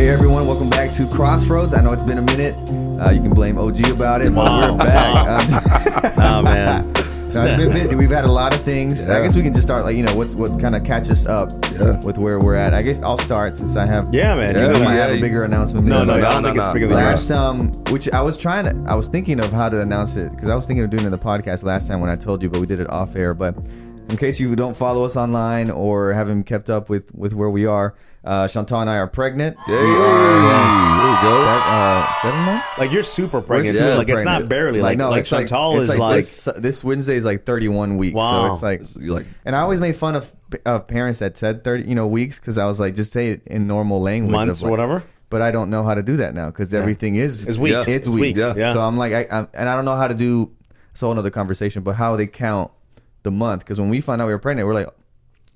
Hey everyone, welcome back to Crossroads. I know it's been a minute. You can blame OG about it, but we're back. Oh man, No, it's been busy. We've had a lot of things. I guess we can just start what kind of catches up with where we're at. I guess I'll start since I have. Yeah, man. You might have a bigger announcement. No, I don't think it's bigger than yours. Which I was thinking of how to announce it because I was thinking of doing it in the podcast last time when I told you, but we did it off air. But in case you don't follow us online or haven't kept up with where we are, Chantal and I are pregnant. Yay. We are 7 months. Like you're super pregnant. Super too. Like it's pregnant. not barely. Like Chantal is like this Wednesday is like 31 weeks. Wow. So it's like, and I always made fun of parents that said 30, weeks because I was like, just say it in normal language, months or whatever. But I don't know how to do that now because everything is It's weeks. It's It's weeks. weeks, yeah. So I'm like, and I don't know how to do. It's a whole another conversation. But how they count the month? Because when we found out we were pregnant, we're like,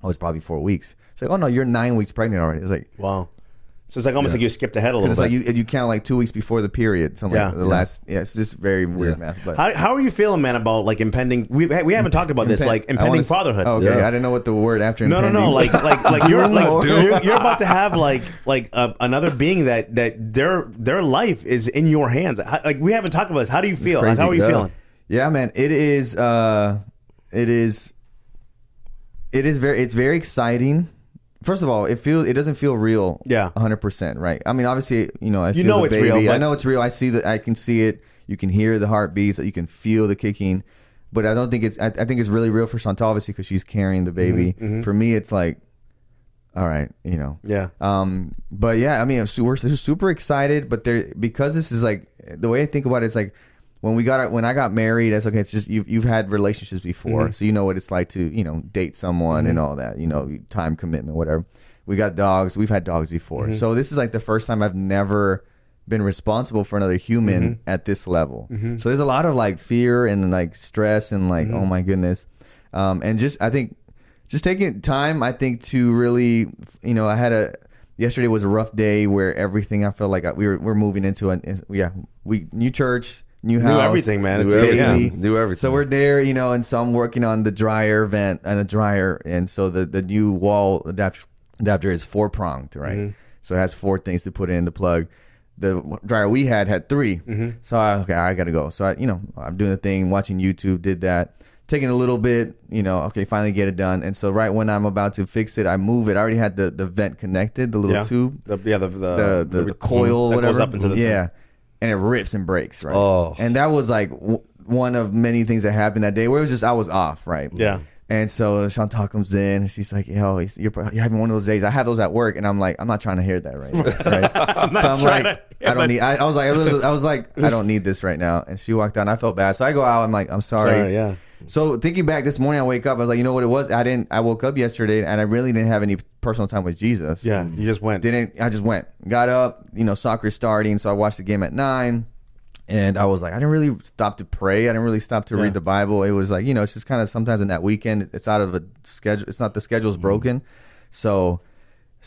oh, it's probably 4 weeks. It's like, oh no, you're 9 weeks pregnant already. It's like, Wow. So it's like almost like you skipped ahead a little it's bit. like you count like 2 weeks before the period. Something like the last. Yeah, it's just very weird math. But How are you feeling, man, about like impending? We haven't talked about this, like impending fatherhood. Okay, I didn't know what the word after. No, impending. like you're about to have another being that their life is in your hands. Like we haven't talked about this. How do you feel? Like, crazy. how are you feeling? Yeah, man, it is very exciting. First of all, it doesn't feel real. Yeah. 100%, right? I mean, obviously, I feel know the it's baby. real, but- I know it's real. I can see it. You can hear the heartbeats. You can feel the kicking. But I don't think I think it's really real for Chantal, obviously, because she's carrying the baby. For me, it's like, all right, Yeah. But yeah, I mean, we're super excited. But because this is like the way I think about it, it's like when I got married, that's okay. It's just you've had relationships before, so you know what it's like to date someone and all that. Time commitment, whatever. We got dogs. We've had dogs before, so this is like the first time I've never been responsible for another human at this level. So there's a lot of like fear and like stress and like oh my goodness, and I think taking time. I think to really yesterday was a rough day where everything I felt like we're moving into new church. New house, New everything, man. New everything. So we're there, and so I'm working on the dryer vent and the dryer, and so the new wall adapter is 4-pronged, right? So it has 4 things to put in the plug. The dryer we had 3, so I gotta go. So I'm doing the thing, watching YouTube, did that, taking a little bit, finally get it done. And so right when I'm about to fix it, I move it. I already had the vent connected, the little tube, the coil, that whatever, goes up into the thing. And it rips and breaks, right? Oh. And that was like one of many things that happened that day where it was just I was off, right? Yeah. And so Chantal comes in and she's like, yo, you're having one of those days. I have those at work. And I'm like, I'm not trying to hear that right I was like, I don't need this right now. And she walked out and I felt bad. So I go out. I'm like, I'm sorry. Yeah. So thinking back this morning, I wake up. I was like, you know what it was? I woke up yesterday and I really didn't have any personal time with Jesus. Yeah. You just went. I just went. Got up, soccer starting. So I watched the game at 9. And I was like, I didn't really stop to pray. I didn't really stop to read the Bible. It was like, it's just kind of sometimes in that weekend, it's out of a schedule. It's not the schedule's broken. So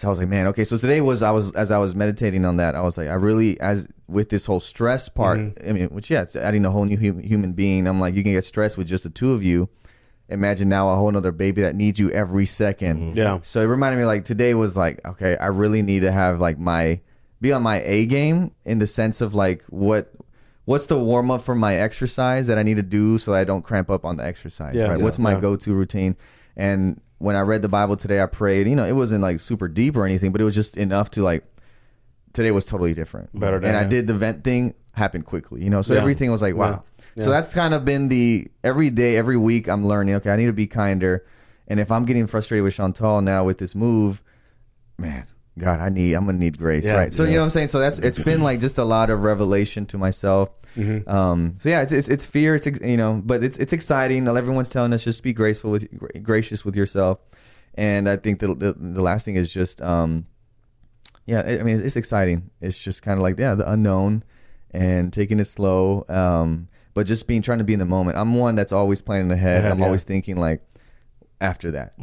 I was like, man, okay. So today as I was meditating on that, I was like, I really, as with this whole stress part, I mean, it's adding a whole new human being. I'm like, you can get stressed with just the two of you. Imagine now a whole nother baby that needs you every second. Yeah. So it reminded me like today was like, okay, I really need to have like be on my A game in the sense of like what's the warm up for my exercise that I need to do so I don't cramp up on the exercise, right? What's my go-to routine? And when I read the Bible today, I prayed, it wasn't like super deep or anything, but it was just enough to like, today was totally different. Better day, and I did the vent thing, happened quickly, so everything was like, wow. Yeah. So that's kind of been every day, every week I'm learning, okay, I need to be kinder. And if I'm getting frustrated with Chantal now with this move, man, God, I'm gonna need grace, right? So you know what I'm saying. So it's been like just a lot of revelation to myself. So yeah, it's fear, but it's exciting. Everyone's telling us just be gracious with yourself, and I think the last thing is just I mean it's exciting. It's just kind of like the unknown and taking it slow, but just trying to be in the moment. I'm one that's always planning ahead. I'm always thinking like, after that,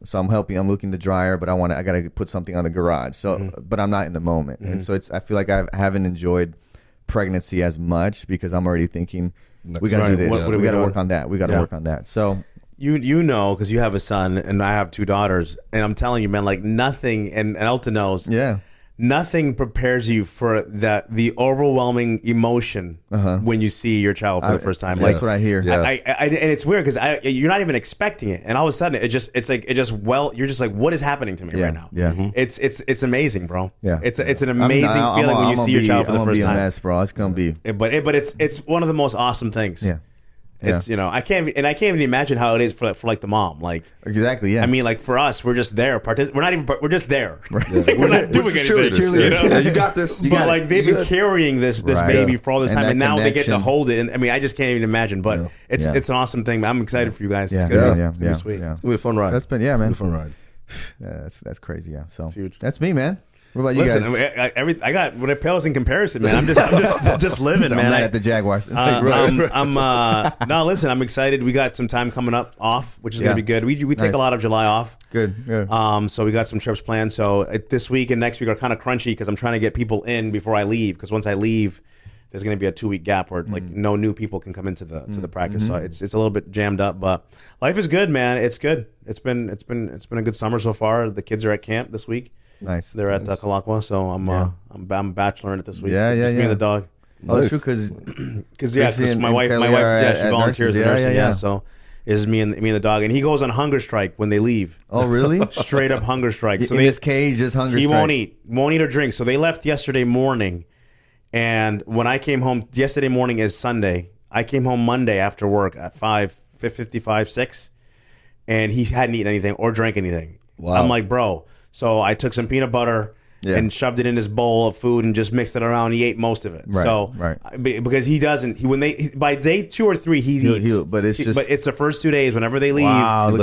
so I'm looking the dryer, but I got to put something on the garage. So, but I'm not in the moment. And so I feel like I haven't enjoyed pregnancy as much because I'm already thinking we got to do this. We got to work on that. We got to work on that. So because you have a son and I have 2 daughters, and I'm telling you, man, like nothing, and Elton knows. Yeah. nothing prepares you for the overwhelming emotion when you see your child for the first time. That's what I hear. Yeah. And it's weird because you're not even expecting it, and all of a sudden you're just like, what is happening to me right now? Yeah. It's amazing, bro. Yeah. It's an amazing feeling when you see your child for the first time. Mess, bro. It's gonna be. But it's one of the most awesome things. Yeah. It's I can't even imagine how it is for like the mom. Like exactly, yeah. I mean, like for us, we're just there. We're just there. Right. Like, we're not doing anything. Cheerleaders. Yeah, you got this. But like they've been carrying this baby for all this time, and now they get to hold it. And I mean, I just can't even imagine. But it's an awesome thing. I'm excited for you guys. Yeah, it's gonna yeah, it's gonna be sweet. It's gonna be a fun ride. That's been man. It's a fun ride. That's crazy. Yeah. So huge. That's me, man. What about you Listen, guys? I got what it pales in comparison, man. I'm just living, So man. I'm mad at the Jaguars. No, listen, I'm excited. We got some time coming up off, which is gonna be good. We take a lot of July off. Good. So we got some trips planned. So this week and next week are kind of crunchy because I'm trying to get people in before I leave. Because once I leave, there's going to be a 2-week gap where like no new people can come into the practice. So it's a little bit jammed up, but life is good, man. It's good. It's been a good summer so far. The kids are at camp this week. Nice. They're at Kalakwa, so I'm bacheloring it this week. Yeah, Just me and the dog. Oh, that's true because my wife, she volunteers at nursing. So it's me and the dog, and he goes on hunger strike when they leave. Oh, really? Straight up hunger strike. So in his cage, just hunger strike. He won't eat or drink. So they left yesterday morning, and when I came home, yesterday morning is Sunday. I came home Monday after work at 5:55, 6, and he hadn't eaten anything or drank anything. Wow. I'm like, bro. So I took some peanut butter and shoved it in his bowl of food and just mixed it around. He ate most of it. Because he doesn't. By day 2 or 3 he eats. But it's the first 2 days. Whenever they leave,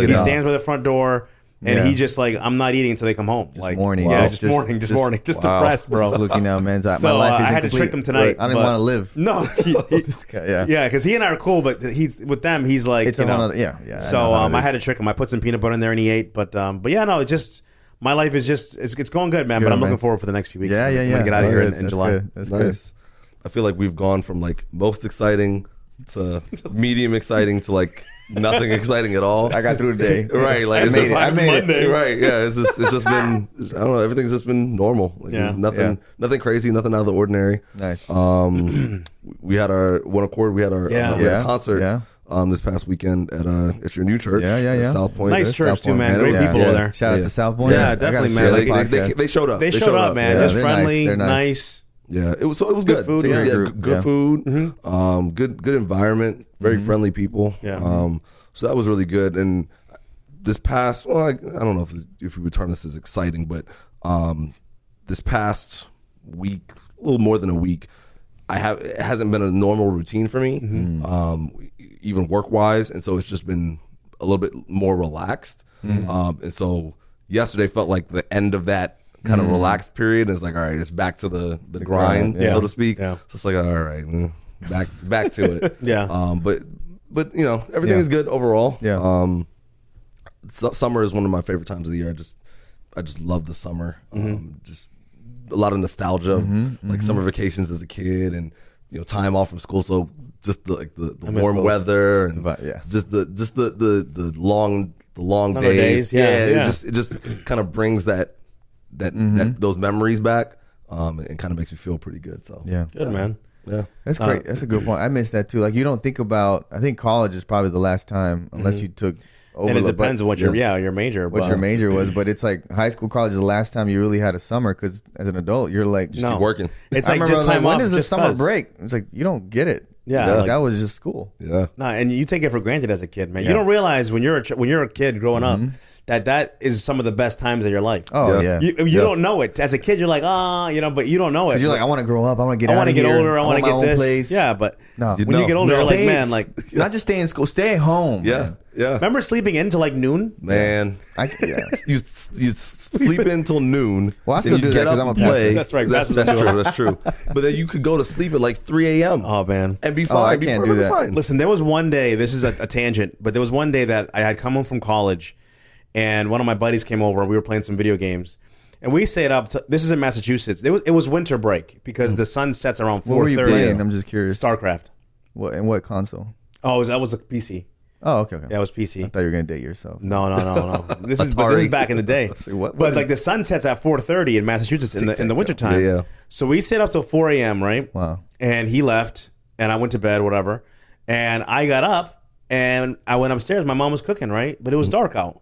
he stands by the front door. And he just like, I'm not eating until they come home. Just mourning. Yeah, just mourning. Just depressed, bro. Just looking out, man. So my life is I had to trick him tonight. I didn't want to live. No. Because he and I are cool, but with them, he's like, it's So I had to trick him. I put some peanut butter in there and he ate. But yeah, no, it just... My life is it's going good, man. But I'm looking forward for the next few weeks. Yeah. I'm gonna get out of here in July. That's nice. I feel like we've gone from like most exciting to medium exciting to like nothing exciting at all. I got through the day. Right, like I made it. Right, yeah. It's just been I don't know. Everything's just been normal. Like, nothing crazy, nothing out of the ordinary. Nice. We had our One Accord. We had our concert. Yeah. This past weekend at it's your new church. South Point. Nice church too, man. Great people over there. Shout out to South Point. Yeah, definitely, man. They showed up. They showed up, man. Yeah. Just friendly, They're nice. Yeah, it was good. Food, good food. Good environment. Very friendly people. Yeah. So that was really good. And this past, I don't know if we would term this as exciting, but this past week, a little more than a week, it hasn't been a normal routine for me, even work wise, and so it's just been a little bit more relaxed. And so yesterday felt like the end of that kind of relaxed period. And it's like, all right, it's back to the grind, so to speak. Yeah. So it's like, all right, back to it. But everything is good overall. Yeah. Summer is one of my favorite times of the year. I just love the summer. Just a lot of nostalgia, like summer vacations as a kid, and time off from school. So just the warm weather and just the long days. It just kind of brings that those memories back, and kind of makes me feel pretty good. So good, man. Yeah, that's great. That's a good point. I miss that too. Like you don't think about. I think college is probably the last time, unless you took. And it depends on what your major. What your major was, but it's like high school, college is the last time you really had a summer because as an adult you're like just keep working. It's like just time when off. When is the summer break? It's like you don't get it. Yeah, like, that was just school. Yeah, and you take it for granted as a kid, man. You don't realize when you're a kid growing up that is some of the best times of your life. Oh yeah, you don't know it as a kid. You're like but you don't know it. Because you're like I want to grow up. I want to get. I want to get older. I want to get this. Place. Yeah, but when you get older, you're like man, like not just stay in school, stay at home. Yeah. Man. Yeah. Remember sleeping in till like noon? Man. You sleep in till noon. Well, I still do that because I'm a play. That's right. That's true. But then you could go to sleep at like 3 a.m. Oh, man. And be fine. I can't do that. Fine. Listen, there was one day, this is a tangent, but there was one day that I had come home from college and one of my buddies came over. We were playing some video games. And we stayed up. This is in Massachusetts. It was winter break because the sun sets around 4:30. What were you playing? I'm just curious. StarCraft. What console? Oh, that was a PC. Oh, okay. Yeah, it was PC. I thought you were gonna date yourself. No. This is back in the day. What But like the sun sets at 4:30 in Massachusetts in the wintertime. Yeah. So we stayed up till 4 a.m. Right. Wow. And he left, and I went to bed, whatever. And I got up and I went upstairs. My mom was cooking, right? But it was dark out.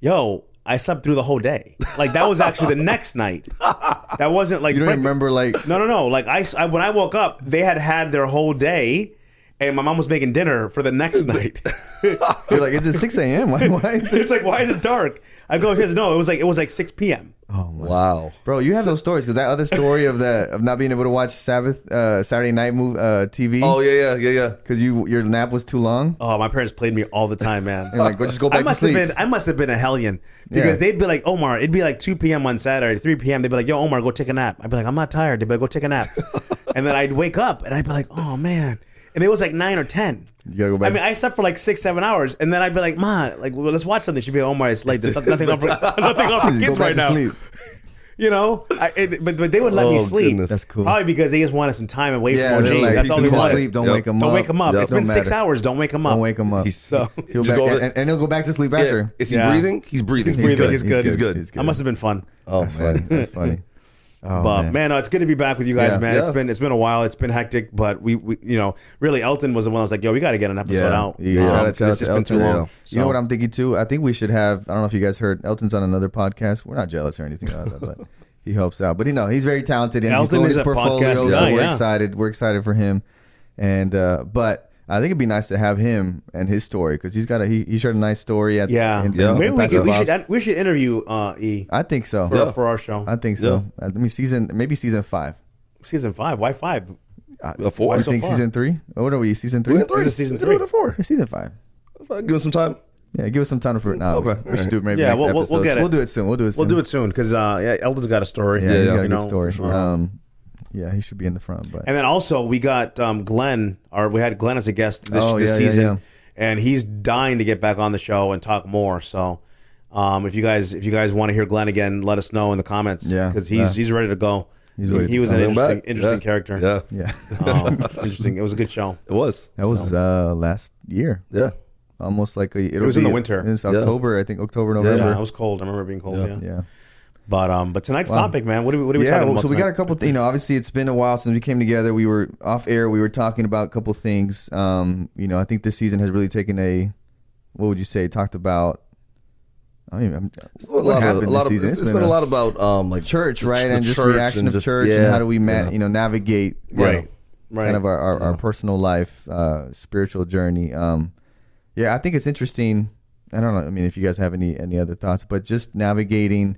Yo, I slept through the whole day. Like that was actually the next night. That wasn't like You don't remember like No. Like I when I woke up, they had their whole day. And my mom was making dinner for the next night. you're like, it's at 6 a.m. Why is it? It's like, why is it dark? I go, no, it was like 6 p.m. Oh my. Wow. Bro, you have those stories because that other story of not being able to watch Saturday night TV. Oh yeah. Because your nap was too long. Oh, my parents played me all the time, man. You're like, just go back to sleep. I must have been a hellion because they'd be like, Omar, it'd be like 2 p.m. on Saturday, 3 p.m. They'd be like, yo, Omar, go take a nap. I'd be like, I'm not tired. They'd be like, go take a nap. And then I'd wake up and I'd be like, oh man. And it was like 9 or 10. You gotta go back. I mean, I slept for like 6-7 hours, and then I'd be like, "Ma, like, well, let's watch something." She'd be like, "Oh my, it's late. There's nothing on for kids go right back to now." sleep. You know, but they would let me sleep. Goodness. That's cool. Probably because they just wanted some time away Yeah, from they're Gene. like, That's he's all they gonna wanted. sleep. Don't Yep. wake him up. Don't wake him up. Yep. It's been Don't 6 matter. hours. Don't wake him up. Don't wake him up. So He'll Just back, go and he'll go back to sleep after. Is he Yeah. breathing? He's breathing. He's breathing. good. He's good. He's good. He's good. that must have been fun. Oh That's man. funny. That's funny. Oh, But man, no, it's good to be back with you guys, Yeah. man. Yeah. It's been a while. It's been hectic, but we you know, really Elton was the one that was like, yo, we got to get an episode out. Yeah. Shout out It's to just been too Elton. long. Yeah. You know what I'm thinking too? I think we should have. I don't know if you guys heard. Elton's on another podcast. We're not jealous or anything like that, but he helps out. But he's very talented and Elton he's is doing his a portfolio. podcast So guy, we're yeah. excited. We're excited for him. And but I think it'd be nice to have him and his story because he's got he shared a nice story at Yeah. Yeah. Maybe Pastor Bob's. we should interview E I think so. for our show. I think so. Maybe season 5. Season 5. Why 5? 4. I so think far? season 3. What are we? Season 3? We're in 3. This is season We can do 3. it at 4. Yeah, season 5. Give us some time. Yeah, give us some time to put it now. Okay. We should do it maybe Yeah, next we'll episode. get it. We'll do it soon. We'll do it soon. because Elton's got a story. Yeah, he's got a you good know, story. for sure. Yeah, he should be in the front. But And then also we got Glenn, we had Glenn as a guest this yeah, season, yeah. and he's dying to get back on the show and talk more. So if you guys want to hear Glenn again, let us know in the comments. Yeah. because he's ready to go. ready He to was go. an interesting character. Yeah. yeah, Interesting. It was a good show. It was. that was last year. Yeah. Almost like it was in the winter. It's October, I think October, Yeah, November. it was cold. I remember it being cold. Yeah. Yeah. But tonight's topic, man. What are we talking about? So we tonight? got a couple. Obviously, it's been a while since we came together. We were off air. We were talking about a couple things. I think this season has really taken a. What would you say? Talked about. I mean, It's been a lot of. It's been a lot about like church, right? the And just church reaction of just- church and yeah, how do we yeah. navigate Right. kind of our personal life, spiritual journey. I think it's interesting. I don't know. I mean, if you guys have any other thoughts, but just navigating,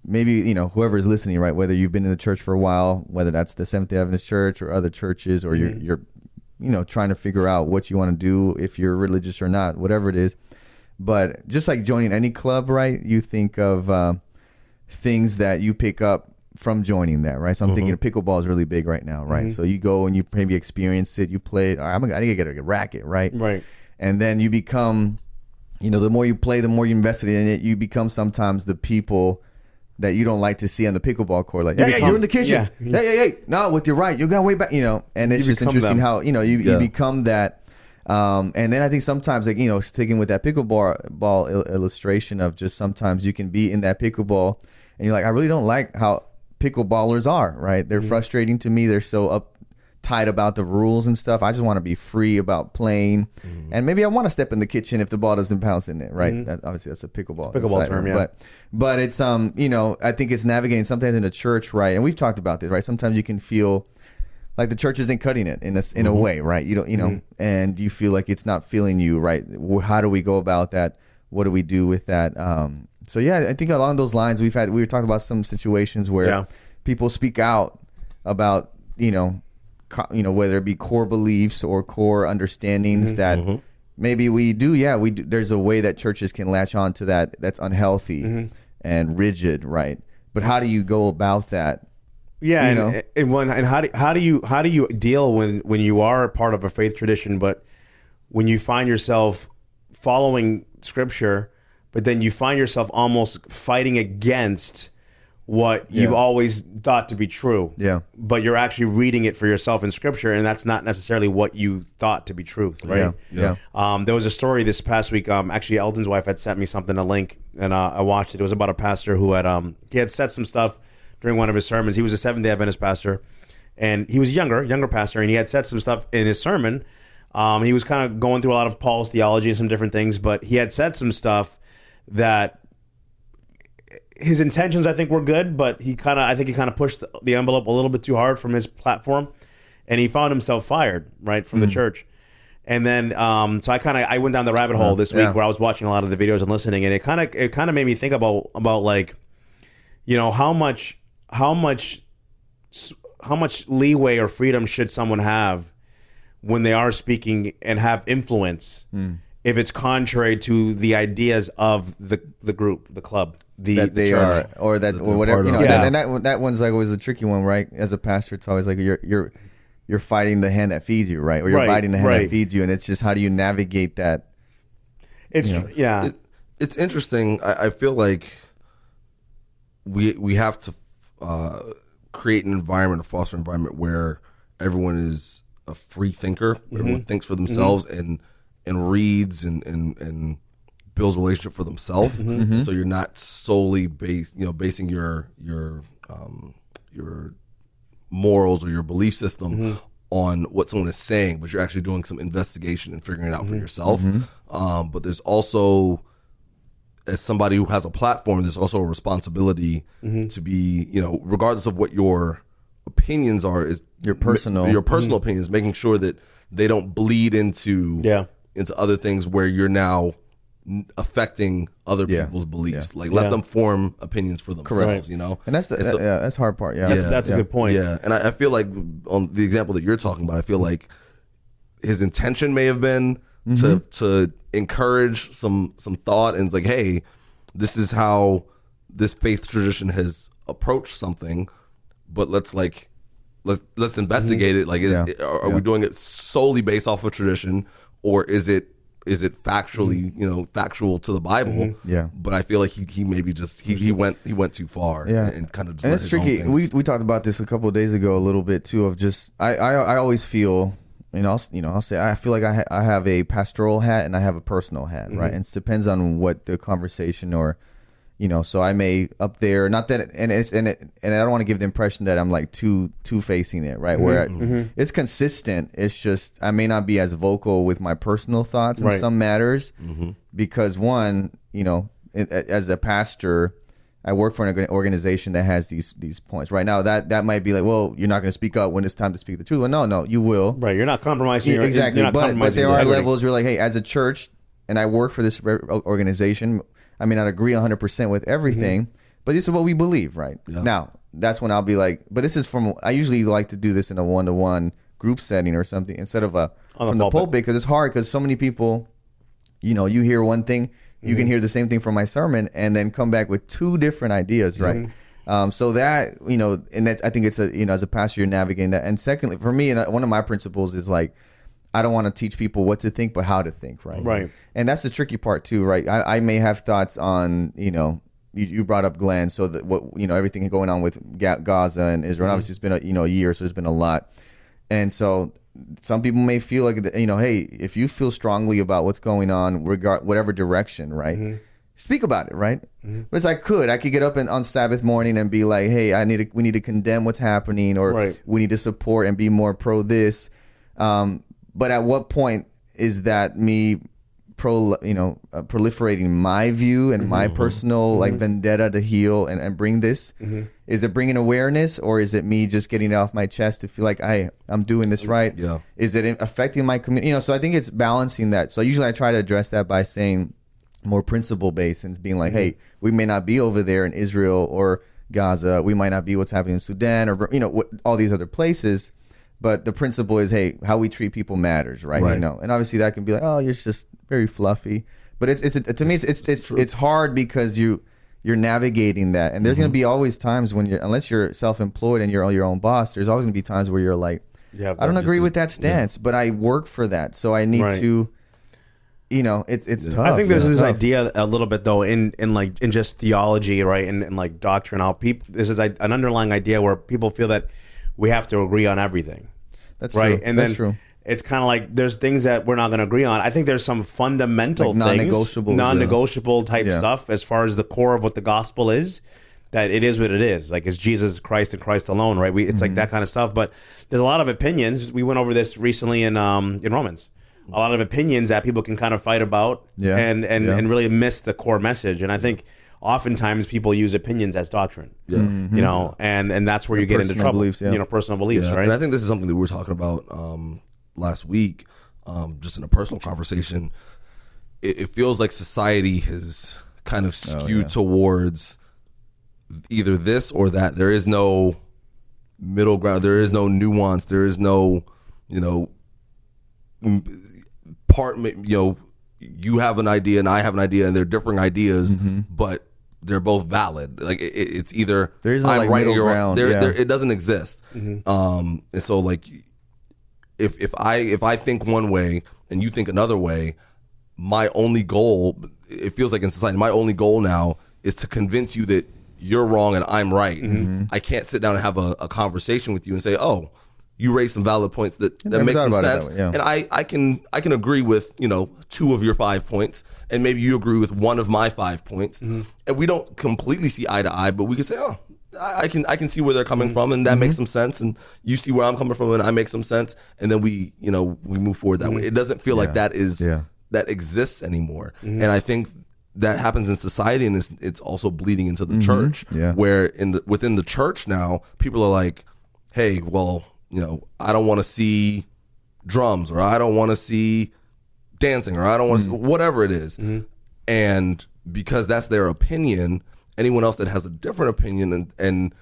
maybe whoever's listening, right? Whether you've been in the church for a while, whether that's the Seventh-day Adventist Church or other churches, or you're trying to figure out what you want to do, if you're religious or not, whatever it is. But just like joining any club, right? You think of things that you pick up from joining that, right? So I'm thinking pickleball is really big right now, right? So you go and you maybe experience it, you play it. All right, I need to get a racket, right? Right. And then you become, the more you play, the more you invested in it, you become sometimes the people that you don't like to see on the pickleball court. Like, hey, you're in the kitchen. Yeah. Hey, no, with your right, you got way back, and it's just become interesting them. how, you become that. And then I think sometimes, like, sticking with that pickleball illustration of just sometimes you can be in that pickleball and you're like, I really don't like how pickleballers are, right? They're frustrating to me. They're so uptight about the rules and stuff. I just want to be free about playing. And maybe I want to step in the kitchen if the ball doesn't bounce in it, right? Obviously, that's a pickleball insider. term, yeah. But it's, I think it's navigating sometimes in the church, right? And we've talked about this, right? Sometimes you can feel like the church isn't cutting it in a way, right? You don't, and you feel like it's not feeling you, right? How do we go about that? What do we do with that? So yeah, I think along those lines, we were talking about some situations where people speak out about, whether it be core beliefs or core understandings that maybe we do. There's a way that churches can latch on to that's unhealthy and rigid, right? But how do you go about that? Yeah, and how do you deal when you are part of a faith tradition, but when you find yourself following scripture, but then you find yourself almost fighting against what you've always thought to be true. Yeah. But you're actually reading it for yourself in scripture, and that's not necessarily what you thought to be truth, right? Yeah. There was a story this past week. Actually, Elton's wife had sent me something, a link, and I watched it. It was about a pastor who had he had said some stuff during one of his sermons. He was a Seventh-day Adventist pastor, and he was younger pastor, and he had said some stuff in his sermon. He was kind of going through a lot of Paul's theology and some different things, but he had said some stuff that his intentions, I think, were good, but I think he kind of pushed the envelope a little bit too hard from his platform, and he found himself fired, right, from the church. And then, so I went down the rabbit hole this week where I was watching a lot of the videos and listening, and it kind of made me think about like, you know, how much leeway or freedom should someone have when they are speaking and have influence if it's contrary to the ideas of the group, the club, the church. or whatever. You know, and that one's like always a tricky one, right? As a pastor, it's always like you're fighting the hand that feeds you, right? Or you're biting the hand that feeds you, and it's just how do you navigate that? It's it's interesting. I feel like we have to create an environment, a foster environment where everyone is a free thinker. Everyone thinks for themselves and reads and builds relationship for themselves. So you're not solely basing your morals or your belief system on what someone is saying, but you're actually doing some investigation and figuring it out for yourself. But there's also, as somebody who has a platform, there's also a responsibility to be, regardless of what your opinions are, is your personal opinions, making sure that they don't bleed into other things where you're now affecting other people's beliefs. Like let them form opinions for themselves, and that's that's the hard part. That's a good point. And I feel like on the example that you're talking about, I feel like his intention may have been to encourage some thought, and it's like, hey, this is how this faith tradition has approached something, but let's investigate it. Like, are we doing it solely based off of tradition, or is it factually, factual to the Bible? But I feel like he maybe just he went too far. And kind of. And it's tricky. We talked about this a couple of days ago a little bit too. Of just I always feel. I'll say I feel like I have a pastoral hat and I have a personal hat, right? And it depends on what the conversation or, so I may up there, not that, and I don't want to give the impression that I'm like two-facing it, right? Where it's consistent. It's just I may not be as vocal with my personal thoughts in some matters because one, as a pastor, I work for an organization that has these points. Right now, that might be like, well, you're not going to speak up when it's time to speak the truth. Well, no, you will. Right, you're not compromising. Exactly, you're not but there are integrity. levels where like, hey, as a church, and I work for this organization, I may not agree 100% with everything, but this is what we believe, right? Now, that's when I'll be like, but this is I usually like to do this in a one-to-one group setting or something instead of from the pulpit, because it's hard because so many people, you hear one thing, you can hear the same thing from my sermon and then come back with two different ideas, right? So that, and that, I think it's as a pastor, you're navigating that. And secondly, for me, one of my principles is like, I don't want to teach people what to think, but how to think, right? Right. And that's the tricky part too, right? I may have thoughts on, you brought up Glenn, so that everything going on with Gaza and Israel. Obviously, it's been a year, so there's been a lot. And so some people may feel like, hey, if you feel strongly about what's going on, whatever direction, right? Speak about it, right? But it's I could get up on Sabbath morning and be like, hey, we need to condemn what's happening, or we need to support and be more pro this. But at what point is that me proliferating my view and my personal like vendetta to heal and bring this? Is it bringing awareness, or is it me just getting it off my chest to feel like I'm doing this right? Is it affecting my community? So I think it's balancing that. So usually I try to address that by saying more principle based and being like, hey, we may not be over there in Israel or Gaza, we might not be what's happening in Sudan or all these other places. But the principle is, hey, how we treat people matters, right? And obviously that can be like, oh, you're just very fluffy. But it's hard because you're navigating that, and there's going to be always times when unless you're self-employed and you're your own boss, there's always going to be times where you're like, I don't agree with that stance, but I work for that, so I need to, it's tough. I think there's this tough. idea a little bit though in just theology, right, and like doctrine. How people there's an underlying idea where people feel that we have to agree on everything. That's right, true. and that's then true. it's kind of like there's things that we're not going to agree on. I think there's some fundamental Like things, non-negotiables, non-negotiable type Yeah. stuff as far as the core of what the gospel is. That it is what it is. Like it's Jesus Christ and Christ alone, right? It's like that kind of stuff. But there's a lot of opinions. We went over this recently in Romans. A lot of opinions that people can kind of fight about Yeah. and really miss the core message. And I think oftentimes people use opinions as doctrine. Yeah. You know, and that's where you get into personal trouble. beliefs, yeah. You know, personal beliefs, Yeah, right? and I think this is something that we were talking about last week, just in a personal conversation. It feels like society has kind of skewed towards either this or that. There is no middle ground. There is no nuance. There is no, part. You have an idea and I have an idea, and they're differing ideas, but they're both valid. Like it's either There is no, I'm like, right or middle you're ground, wrong. yeah. It doesn't exist. And so like if I think one way and you think another way, my only goal, it feels like in society, my only goal now is to convince you that you're wrong and I'm right. I can't sit down and have a conversation with you and say, oh, you raised some valid points that never make thought some about it sense. that way, yeah. And I can agree with, 2 of your 5 points, and maybe you agree with 1 of my 5 points. And we don't completely see eye to eye, but we can say, oh, I can see where they're coming from, and that makes some sense, and you see where I'm coming from, and I make some sense, and then we move forward that way. It doesn't feel like that is that exists anymore. And I think that happens in society, and it's also bleeding into the church, where within the church now, people are like, hey, well, I don't want to see drums, or I don't want to see dancing, or I don't want to see whatever it is. And because that's their opinion, anyone else that has a different opinion and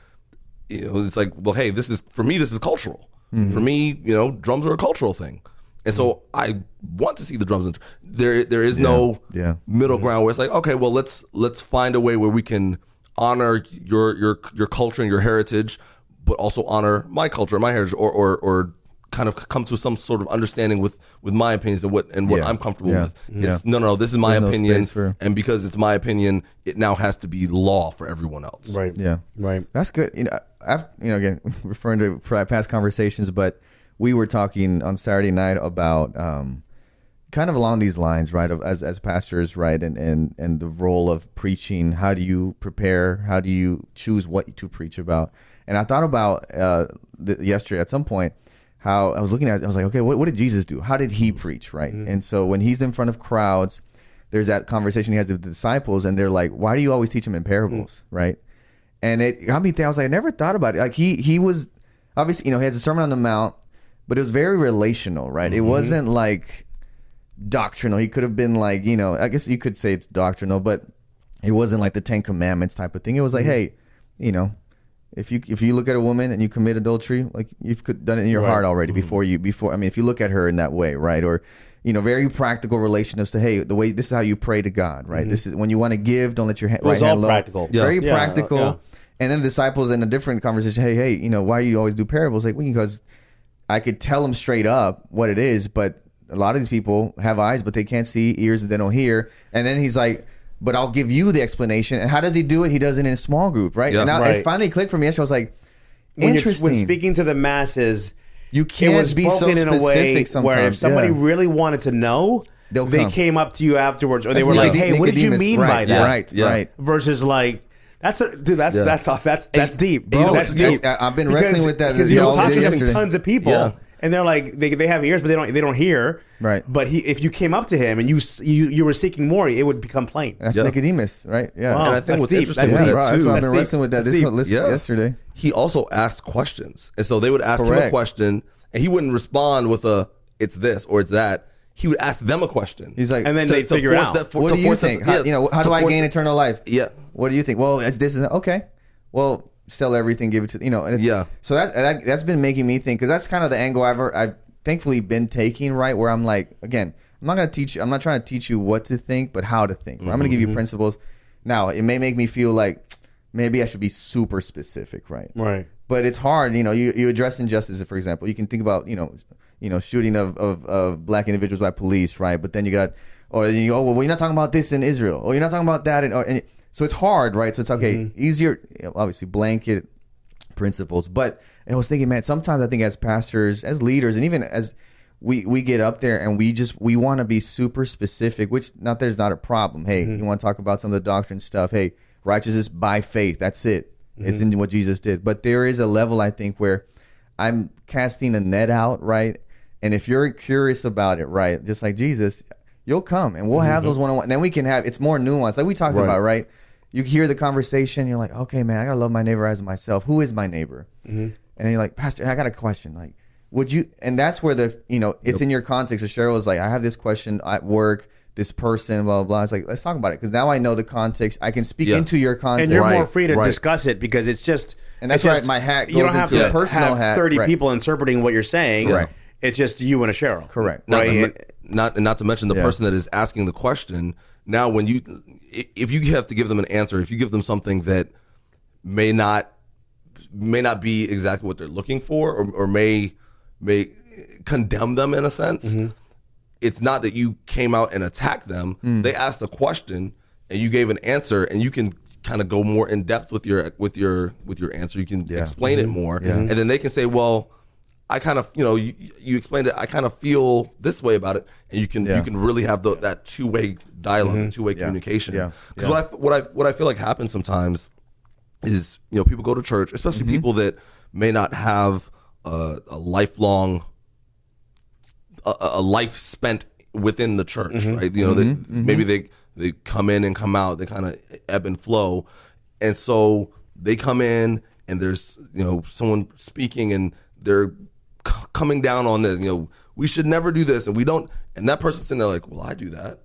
it's like, well, hey, this is cultural. For me, drums are a cultural thing. And so I want to see the drums. There is no middle ground where it's like, okay, well, let's find a way where we can honor your culture and your heritage, but also honor my culture and my heritage, or kind of come to some sort of understanding with my opinions and what I'm comfortable with. It's no, this is my opinion, and because it's my opinion, it now has to be law for everyone else. Right. Yeah. Right. That's good. Again, referring to past conversations, but we were talking on Saturday night about kind of along these lines, right? Of as pastors, right? And the role of preaching. How do you prepare? How do you choose what to preach about? And I thought about yesterday at some point how I was looking at it, I was like, okay, what did Jesus do? How did he preach, right? And so when he's in front of crowds, there's that conversation he has with the disciples, and they're like, why do you always teach them in parables, right? And it got me thinking, I was like, I never thought about it. Like he was, obviously, he has a Sermon on the Mount, but it was very relational, right? It wasn't like doctrinal. He could have been like, I guess you could say it's doctrinal, but it wasn't like the 10 Commandments type of thing. It was like, hey, if you look at a woman and you commit adultery, like you've done it in your heart already before if you look at her in that way, right? Or, very practical relation as to, hey, this is how you pray to God, right? This is when you want to give, don't let your right hand low. Practical. Yeah. Very practical. Yeah. And then the disciples in a different conversation, hey, why do you always do parables? Like, because I could tell them straight up what it is, but a lot of these people have eyes, but they can't see, ears that they don't hear. And then he's like, but I'll give you the explanation. And how does he do it? He does it in a small group, right? Yeah. And it finally clicked for me. I was like, interesting. When speaking to the masses, you can't it was be so spoken in a way sometimes. where if somebody really wanted to know, they came up to you afterwards, or they were like, "Hey, what did you mean by that?" Right. Versus like, that's deep, bro. That's deep. I've been wrestling with that because he was talking to yesterday. tons of people, and they're like, they have ears, but they don't hear. Right. But if you came up to him and you were seeking more, it would become plain. That's Nicodemus, right? Yeah. Wow, And I think what's interesting that's with deep. that too, I've been wrestling with that yesterday. He also asked questions, and so they would ask him a question, and he wouldn't respond with it's this or it's that. He would ask them a question. He's like, and then they'd figure out. What do you think? How do I gain eternal life? Yeah. What do you think? Well, this is okay. Well, sell everything, give it to and it's, So that's been making me think, because that's kind of the angle I've thankfully been taking, right? Where I'm like, again, I'm not trying to teach you what to think, but how to think. I'm going to give you principles. Now, it may make me feel like maybe I should be super specific, right? Right. But it's hard. You address injustice, for example. You can think about, shooting of black individuals by police, right? But then you got Or you go, well, you're not talking about this in Israel, or you're not talking about that, so it's hard, right? So it's okay, easier, obviously blanket principles. But I was thinking, man, sometimes I think as pastors, as leaders, and even as we get up there and we want to be super specific, which there's not a problem. Hey, you want to talk about some of the doctrine stuff? Hey, righteousness by faith. That's it. It's in what Jesus did. But there is a level, I think, where I'm casting a net out, right? And if you're curious about it, right, just like Jesus, you'll come and we'll have those one-on-one. And then we can have, it's more nuanced. Like we talked about, right? You hear the conversation. You're like, okay, man, I got to love my neighbor as myself. Who is my neighbor? And then you're like, Pastor, I got a question. Like, would you, and that's where it's in your context. So Cheryl was like, I have this question at work, this person, blah, blah, blah. It's like, let's talk about it. Because now I know the context. I can speak into your context. And you're more free to discuss it because it's just. And that's why my hat goes into a personal hat. 30 people interpreting what you're saying. Right. It's just you and a Cheryl. Correct. Not to mention the person that is asking the question. Now, if you have to give them an answer, if you give them something that may not be exactly what they're looking for, or may condemn them in a sense, it's not that you came out and attacked them. They asked a question and you gave an answer, and you can kind of go more in depth with your answer. You can explain it more, and then they can say, well, I kind of, you explained it, I kind of feel this way about it, and you can really have that two-way dialogue and two-way communication. Because what I feel like happens sometimes is, people go to church, especially people that may not have a lifelong a life spent within the church, right? Maybe they come in and come out, they kind of ebb and flow, and so they come in and there's someone speaking and they're coming down on this, we should never do this, and we don't, and that person's sitting there like, well, I do that,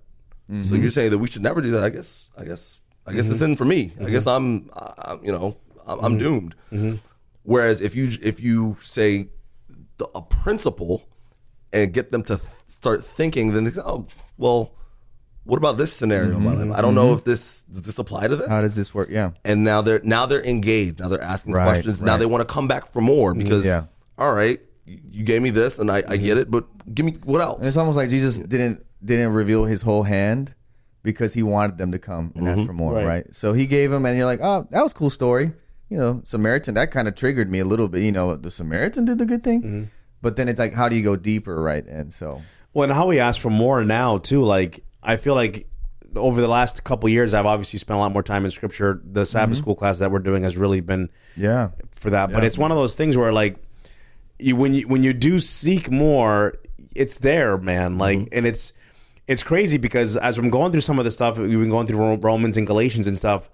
so you're saying that we should never do that. I guess it's in for me. I guess I'm doomed. Whereas if you say a principle and get them to start thinking, then they say, oh, well, what about this scenario in my life? I don't know if does this apply to this? How does this work? Yeah. And now they're engaged. Now they're asking questions. Now they want to come back for more because, all right, you gave me this and I get it, but give me what else? And it's almost like Jesus didn't reveal his whole hand because he wanted them to come and ask for more, right? So he gave them, and you're like, oh, that was a cool story. Samaritan, that kind of triggered me a little bit. The Samaritan did the good thing. But then it's like, how do you go deeper, right? And so. Well, and how we ask for more now, too. Like, I feel like over the last couple of years, I've obviously spent a lot more time in Scripture. The Sabbath school class that we're doing has really been for that. But it's one of those things where, like, when you do seek more, it's there, man. Like, and it's crazy because as I'm going through some of the stuff, we've been going through Romans and Galatians and stuff.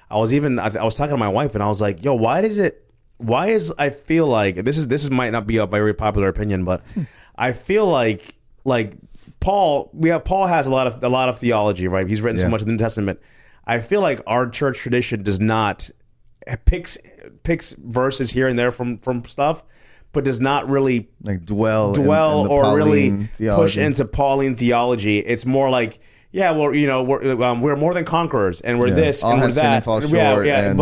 I was talking to my wife and I was like, yo, I feel like this might not be a very popular opinion, but I feel like Paul has a lot of theology, right? He's written so much of the New Testament. I feel like our church tradition does not picks verses here and there from stuff, but does not really like dwell in or really theology. Push into Pauline theology. It's more like, we're more than conquerors, and we're this all and we're have sin and fall short,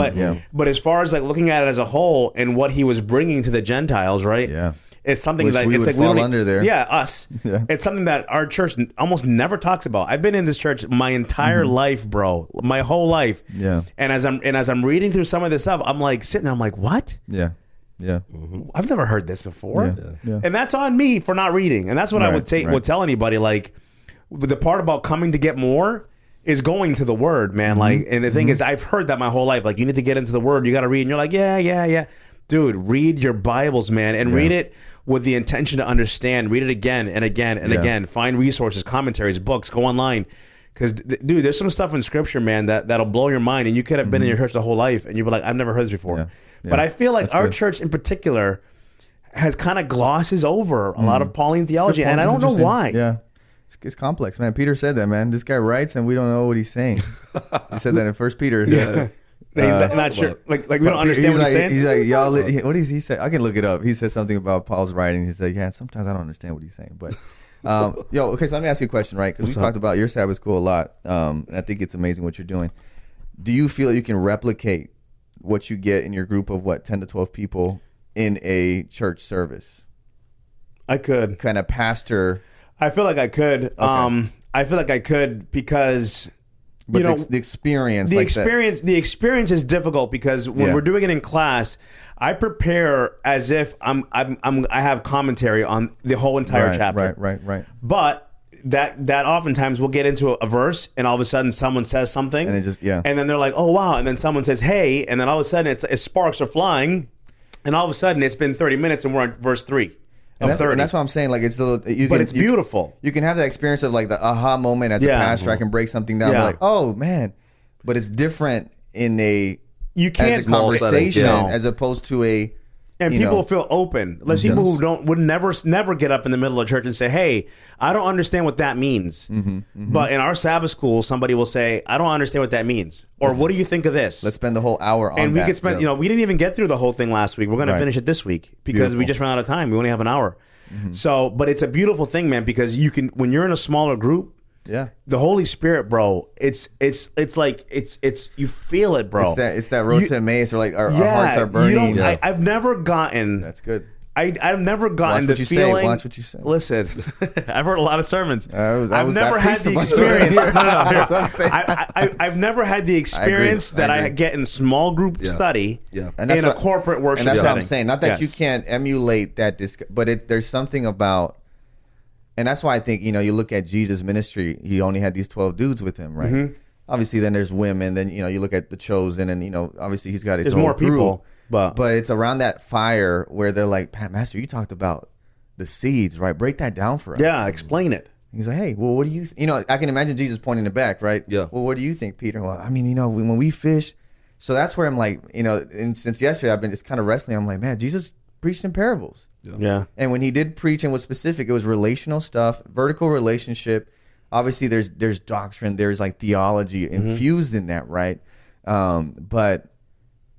but as far as like looking at it as a whole and what he was bringing to the Gentiles, right? Yeah. It's something that we it's would like fall under there. Yeah, us. Yeah. It's something that our church almost never talks about. I've been in this church my entire life, bro, my whole life. Yeah. And as I'm reading through some of this stuff, I'm like sitting there, I'm like, what? Yeah. Yeah. I've never heard this before. Yeah. And that's on me for not reading. And that's what I would tell anybody. Like, the part about coming to get more is going to the Word, man. Like, and the thing is, I've heard that my whole life. Like, you need to get into the Word. You got to read. And you're like, yeah. Dude, read your Bibles, man, and read it with the intention to understand. Read it again and again and again. Find resources, commentaries, books. Go online. Because, dude, there's some stuff in Scripture, man, that'll blow your mind. And you could have been in your church the whole life, and you'd be like, I've never heard this before. Yeah. But I feel like our church in particular has kind of glosses over a lot of Pauline theology, and I don't know why. Yeah. It's complex, man. Peter said that, man. This guy writes and we don't know what he's saying. He said that in 1 Peter. He's not sure. Like we don't understand what he's saying. He's like, y'all. What does he say? I can look it up. He said something about Paul's writing. He said, yeah, sometimes I don't understand what he's saying. But, okay, so let me ask you a question, right? Because we talked about your Sabbath school a lot. And I think it's amazing what you're doing. Do you feel like you can replicate what you get in your group of 10 to 12 people in a church service? I could. Kind of pastor. I feel like I could. Okay. I feel like I could because But you know the experience, the like experience, the experience is difficult because when we're doing it in class, I prepare as if I have commentary on the whole entire chapter. Right. But that oftentimes we'll get into a verse and all of a sudden someone says something And it just- and then they're like, oh wow, and then someone says hey, and then all of a sudden it's sparks are flying, and all of a sudden it's been 30 minutes and we're on verse 3 of 30. And that's what I'm saying. Like it's It's beautiful. You can have that experience of like the aha moment as a pastor. I can break something down. Yeah. Like, oh man, but it's different in a You can't as a conversation as opposed to a. And people feel open. There's people who would never get up in the middle of church and say, "Hey, I don't understand what that means." But in our Sabbath school, somebody will say, "I don't understand what that means," or "What do you think of this?" Let's spend the whole hour on and we that. could spend. We didn't even get through the whole thing last week. We're going to finish it this week because we just ran out of time. We only have an hour. So, but it's a beautiful thing, man, because you can when you're in a smaller group. Yeah, the Holy Spirit, bro. It's like it's you feel it, bro. It's that road to Emmaus, or like our hearts are burning. I've never gotten. That's good. I've never gotten the feeling. Watch what you say. Listen, I've heard a lot of sermons. I've never had the experience. I've never had the experience that I get in small group study and in a corporate worship setting. And that's setting. what I'm saying. Not that you can't emulate that, but there's something about. And that's why I think, you look at Jesus' ministry, he only had these 12 dudes with him, right? Obviously, then there's women. Then, you look at the chosen and, obviously he's got his There's whole more crew. people. But it's around that fire where they're like, Pat, Master, you talked about the seeds, right? Break that down for us. Yeah, explain it. He's like, hey, well, what do you, I can imagine Jesus pointing it back, right? Yeah. Well, what do you think, Peter? Well, I mean, when we fish. So that's where I'm like, and since yesterday, I've been just kind of wrestling. I'm like, man, Jesus preached in parables. Yeah. And when he did preach and was specific, it was relational stuff, vertical relationship. Obviously, there's doctrine, there's like theology infused in that, right? But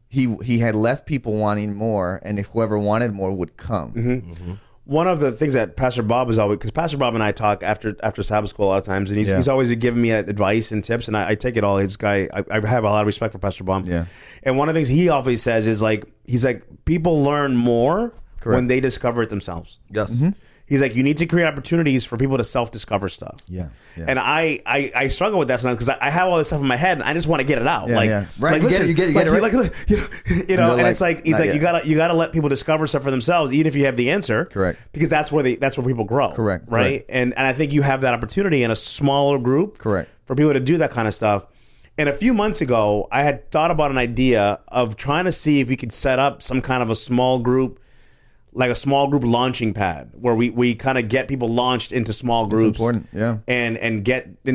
he had left people wanting more, and if whoever wanted more would come. One of the things that Pastor Bob is always, because Pastor Bob and I talk after Sabbath school a lot of times, and he's always giving me advice and tips, and I take it all. This guy, I have a lot of respect for Pastor Bob. Yeah. And one of the things he always says is he's like, people learn more when they discover it themselves. Yes. He's like, you need to create opportunities for people to self-discover stuff. Yeah. And I struggle with that sometimes because I have all this stuff in my head and I just want to get it out. Right. Like, You get it, right. And it's like he's like you gotta let people discover stuff for themselves, even if you have the answer. Correct. Because that's where people grow. Correct. Right. And I think you have that opportunity in a smaller group. Correct. For people to do that kind of stuff. And a few months ago, I had thought about an idea of trying to see if we could set up some kind of a small group, like a small group launching pad where we kind of get people launched into small groups. That's important, yeah. And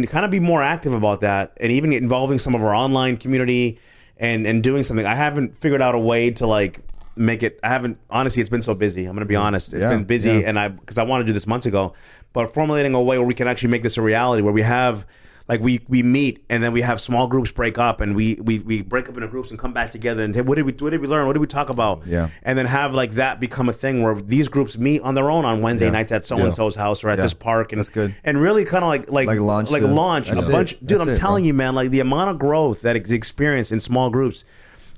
kind of be more active about that, and even get involving some of our online community and doing something. I haven't figured out a way to like make it. Honestly, it's been so busy. I'm going to be honest. It's been busy, and because I wanted to do this months ago, but formulating a way where we can actually make this a reality, where we have. Like we meet and then we have small groups break up and we break up into groups and come back together and what did we learn? What did we talk about? Yeah. And then have like that become a thing where these groups meet on their own on Wednesday nights at so and so's house or at this park and that's good. And really kind of like launch a bunch. Dude, I'm telling you, man, like the amount of growth that is experienced in small groups.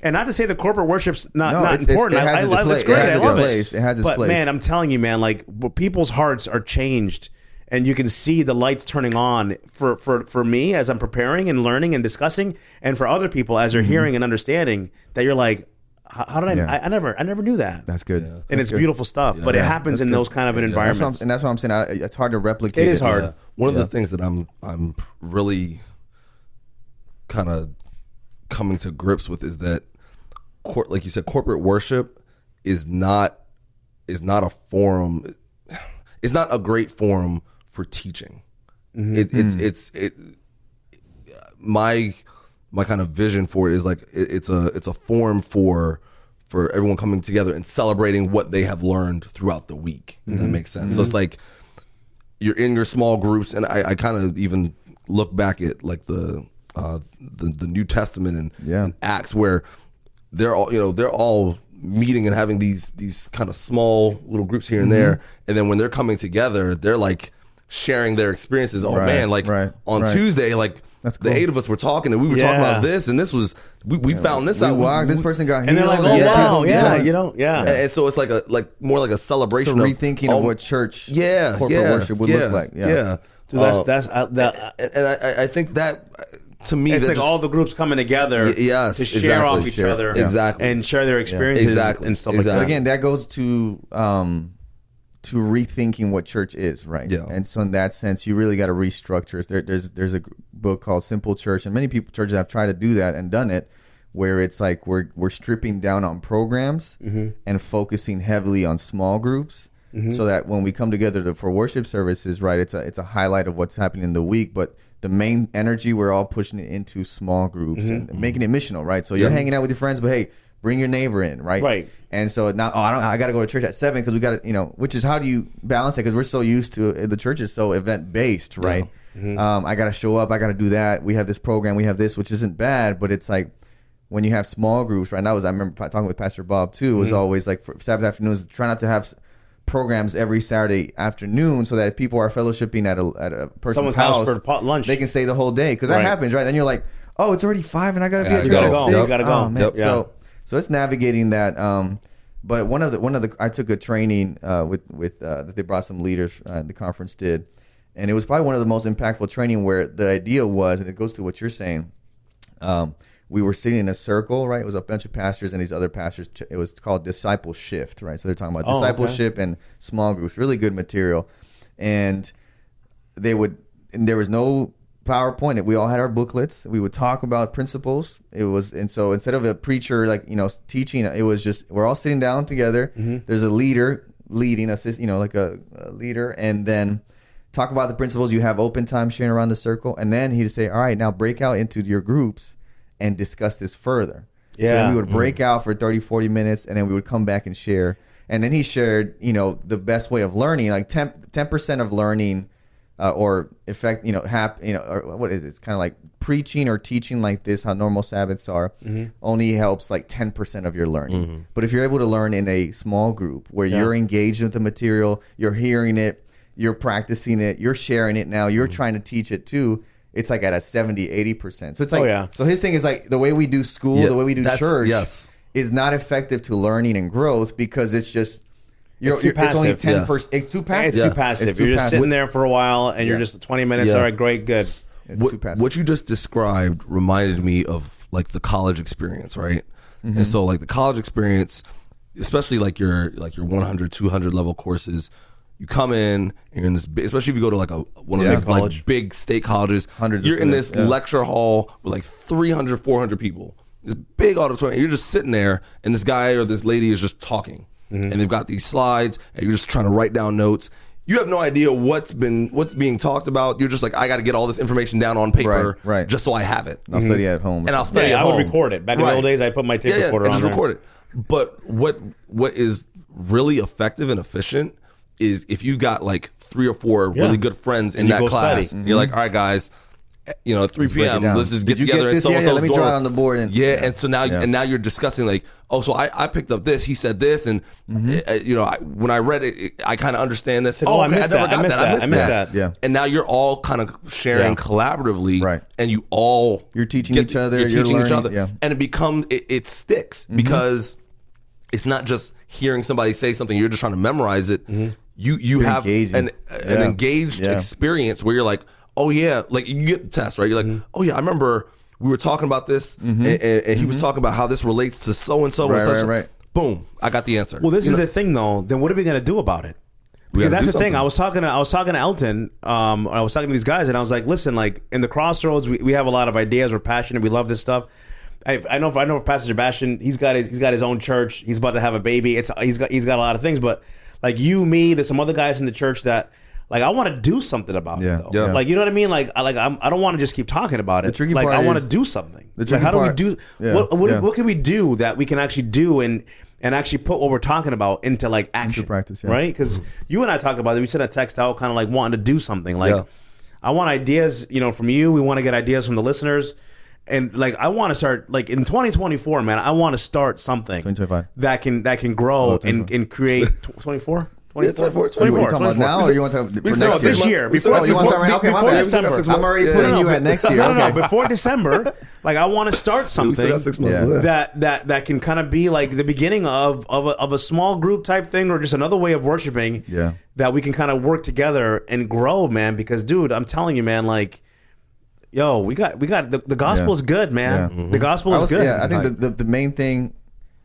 And not to say the corporate worship's not important. It's great. I love it. It has its place. But man, I'm telling you, man, like people's hearts are changed. And you can see the lights turning on for me as I'm preparing and learning and discussing, and for other people as they're hearing and understanding that you're like, how did I never knew that. That's good. And That's it's good. beautiful stuff, but it happens in those kind of environments. That's what I'm saying. It's hard to replicate. It is hard. One of the things that I'm really kind of coming to grips with is that, like you said, corporate worship is not a forum. It's not a great forum for teaching. My kind of vision for it is like it's a forum for everyone coming together and celebrating what they have learned throughout the week. If that makes sense. So it's like you're in your small groups, and I kind of even look back at like the New Testament and Acts, where they're all meeting and having these kind of small little groups here and there, and then when they're coming together, they're like sharing their experiences. On Tuesday, like That's cool. the 8 of us were talking and we were talking about this, and this was we found this out. Wow, this person got healed. And they're like, oh wow, And so it's like more like a celebration, it's a rethinking of what church corporate worship would look like. So that's that. And I think that to me, it's like all the groups coming together to share off each other, and share their experiences and stuff like that. But again, that goes to rethinking what church is, right? Yeah. And so in that sense, you really got to restructure. There's a book called Simple Church, and many churches have tried to do that and done it, where it's like we're stripping down on programs and focusing heavily on small groups. So that when we come together for worship services, right, it's a highlight of what's happening in the week, but the main energy, we're all pushing it into small groups and making it missional, right? So you're hanging out with your friends, but hey, bring your neighbor in, right? Right. And so now, I got to go to church at 7 because we got to, which is how do you balance it? Because we're so used to the church is so event based, right? I got to show up, I got to do that. We have this program, we have this, which isn't bad, but it's like when you have small groups, right? I remember talking with Pastor Bob too. It was always like for Sabbath afternoons, try not to have programs every Saturday afternoon so that if people are fellowshipping at a person's house for pot lunch, they can stay the whole day, because that happens, right? Then you're like, oh, it's already 5 and I gotta be at church at 6. You gotta go. Oh, man. So it's navigating that. But one of the I took a training with that they brought some leaders the conference did, and it was probably one of the most impactful training, where the idea was, and it goes to what you're saying. We were sitting in a circle, right? It was a bunch of pastors and these other pastors. It was called Disciple Shift, right? So they're talking about discipleship and small groups, really good material. And there was no PowerPoint. We all had our booklets. We would talk about principles. And so instead of a preacher, teaching, it was just, we're all sitting down together. There's a leader leading us, like a leader, and then talk about the principles. You have open time sharing around the circle. And then he'd say, all right, now break out into your groups and discuss this further. So then we would break out for 30, 40 minutes, and then we would come back and share. And then he shared, the best way of learning, like 10% of learning or effect, or what is it? It's kind of like preaching or teaching like this, how normal Sabbaths are, only helps like 10% of your learning. But if you're able to learn in a small group where you're engaged with the material, you're hearing it, you're practicing it, you're sharing it now, you're trying to teach it too, it's like at a 70, 80%. So it's like, so his thing is like the way we do school, the way we do church is not effective to learning and growth, because it's just, it's only 10%. It's too passive. It's too passive. You're just sitting there for a while and you're just 20 minutes. All right, great, good. What you just described reminded me of like the college experience, right? And so like the college experience, especially like your 100, 200 level courses, you come in and you're in this big, especially if you go to like one of these like big state colleges, you're in this lecture hall with like 300, 400 people, this big auditorium, and you're just sitting there, and this guy or this lady is just talking, and they've got these slides, and you're just trying to write down notes. You have no idea what's being talked about. You're just like, I got to get all this information down on paper, just so I have it. I'll study at home, and I'll study at home. I would record it. Back in the old days, I put my tape recorder on just there. Record it. But what is really effective and efficient is if you got like 3 or 4 really good friends in that class, you're like, all right, guys, at 3 p.m. let's just get together and let me draw it on the board. And so now and now you're discussing like, oh, so I picked up this, he said this, and when I read it, I kind of understand this. I missed that. Yeah. And now you're all kind of sharing collaboratively, right? And you're teaching each other, you're teaching learning, each other, and it becomes it sticks because it's not just hearing somebody say something, you're just trying to memorize it. You have an engaged experience where you're like, oh yeah, like you get the test, right? You're like, oh yeah, I remember we were talking about this, and he was talking about how this relates to so and so and such. Right. Boom, I got the answer. Well, this is the thing, though. Then what are we going to do about it? Because that's the thing. I was talking to Elton. I was talking to these guys, and I was like, listen, like in the Crossroads, we have a lot of ideas. We're passionate. We love this stuff. I know for Pastor Sebastian, he's got his own church. He's about to have a baby. He's got a lot of things, but like you, me, there's some other guys in the church that like I want to do something about it though. Yeah. Like you know what I mean? Like I don't want to just keep talking about it. The tricky part I want to do something. How do we do? What can we do that we can actually do and actually put what we're talking about into like action, into practice, right? Because you and I talk about it. We sent a text out, kind of like wanting to do something. Like I want ideas, from you. We want to get ideas from the listeners. And like I want to start like in 2024, man. I want to start something 2025 that can grow and create 24. 24. You talking about now, or you want to for still next got this 6 year. months. We still Before, got 6 months. okay, my before bad. December. I'm already putting you at next year. No, Okay. before December, like I want to start We still something got 6 months. Yeah. that can kind of be like the beginning of a small group type thing, or just another way of worshiping. Yeah. That we can kind of work together and grow, man. Because, dude, I'm telling you, man, like, yo, we got the gospel is good, man. Yeah. The gospel is good. Yeah, I think the main thing.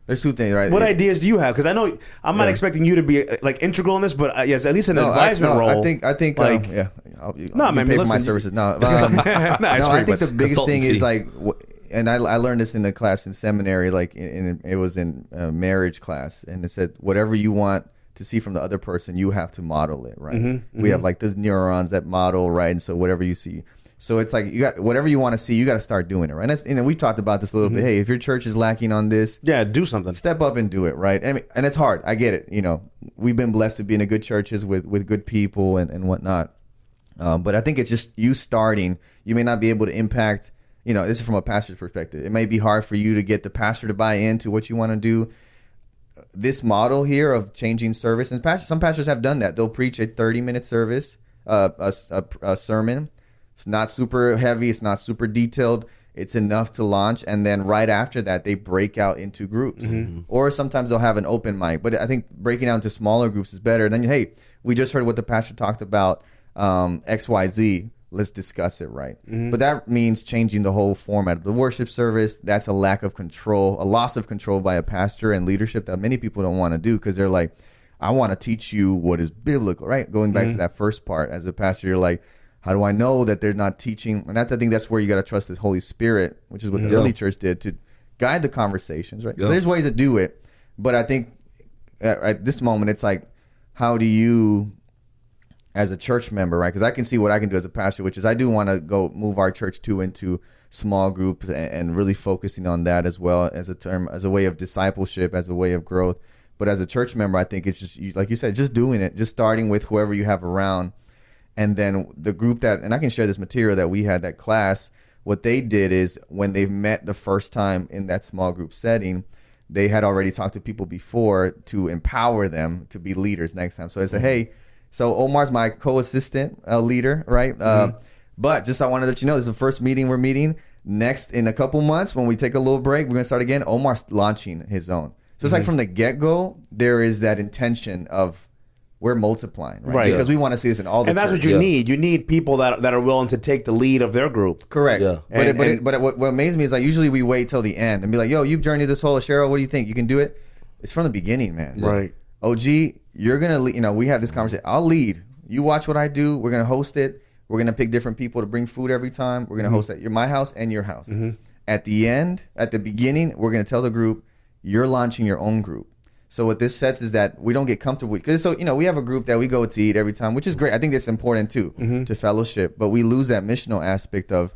There's two things, right? What ideas do you have? Because I know I'm not Yeah. expecting you to be like integral in this, but yes, at least an advisement role. I think like, yeah. No, man, pay for listen, my services. No, no, it's no, free, I think but the biggest thing consultant is fee. like, and I learned this in the class in seminary, like it was in a marriage class, and it said whatever you want to see from the other person, you have to model it, right? We have like those neurons that model, right? And so whatever you see. So it's like you got whatever you want to see, you got to start doing it, right? And we talked about this a little bit. Hey, if your church is lacking on this, yeah, do something. step up and do it, right? And it's hard. I get it. You know, we've been blessed to be in a good churches with good people and whatnot. But I think it's just you starting. You may not be able to impact. You know, this is from a pastor's perspective. It may be hard for you to get the pastor to buy into what you want to do. This model here of changing service, and some pastors have done that. They'll preach a 30-minute service, a sermon. It's not super heavy. It's not super detailed. It's enough to launch. And then right after that, they break out into groups. Or sometimes they'll have an open mic. But I think breaking out into smaller groups is better. Then, hey, we just heard what the pastor talked about, XYZ. Let's discuss it, right? But that means changing the whole format of the worship service. That's a lack of control, a loss of control by a pastor and leadership that many people don't want to do because they're like, I want to teach you what is biblical, right? Going back to that first part, as a pastor, you're like, how do I know that they're not teaching? And I think that's where you got to trust the Holy Spirit, which is what the early church did to guide the conversations, right? So there's ways to do it. But I think at this moment, it's like, how do you, as a church member, right? Because I can see what I can do as a pastor, which is I do want to go move our church into small groups and really focusing on that as well as as a way of discipleship, as a way of growth. But as a church member, I think it's just, like you said, just doing it, just starting with whoever you have around. And then the group and I can share this material that we had, that class, what they did is when they've met the first time in that small group setting, they had already talked to people before to empower them to be leaders next time. So they said, hey, so Omar's my co-assistant leader, right? But just I want to let you know, this is the first meeting we're meeting. Next, in a couple months, when we take a little break, we're going to start again. Omar's launching his own. So it's like from the get-go, there is that intention of, we're multiplying, right? Because we want to see this in all the And that's churches. what you need. You need people that are willing to take the lead of their group. Correct. Yeah. But what amazes me is like usually we wait till the end and be like, yo, you've journeyed this whole, Cheryl, what do you think? You can do it? It's from the beginning, man. Right. OG, you're going to lead. You know, we have this conversation. I'll lead. You watch what I do. We're going to host it. We're going to pick different people to bring food every time. We're going to host at my house and your house. At the end, at the beginning, we're going to tell the group, you're launching your own group. So what this sets is that we don't get comfortable because we have a group that we go to eat every time, which is great. I think that's important too to fellowship, but we lose that missional aspect of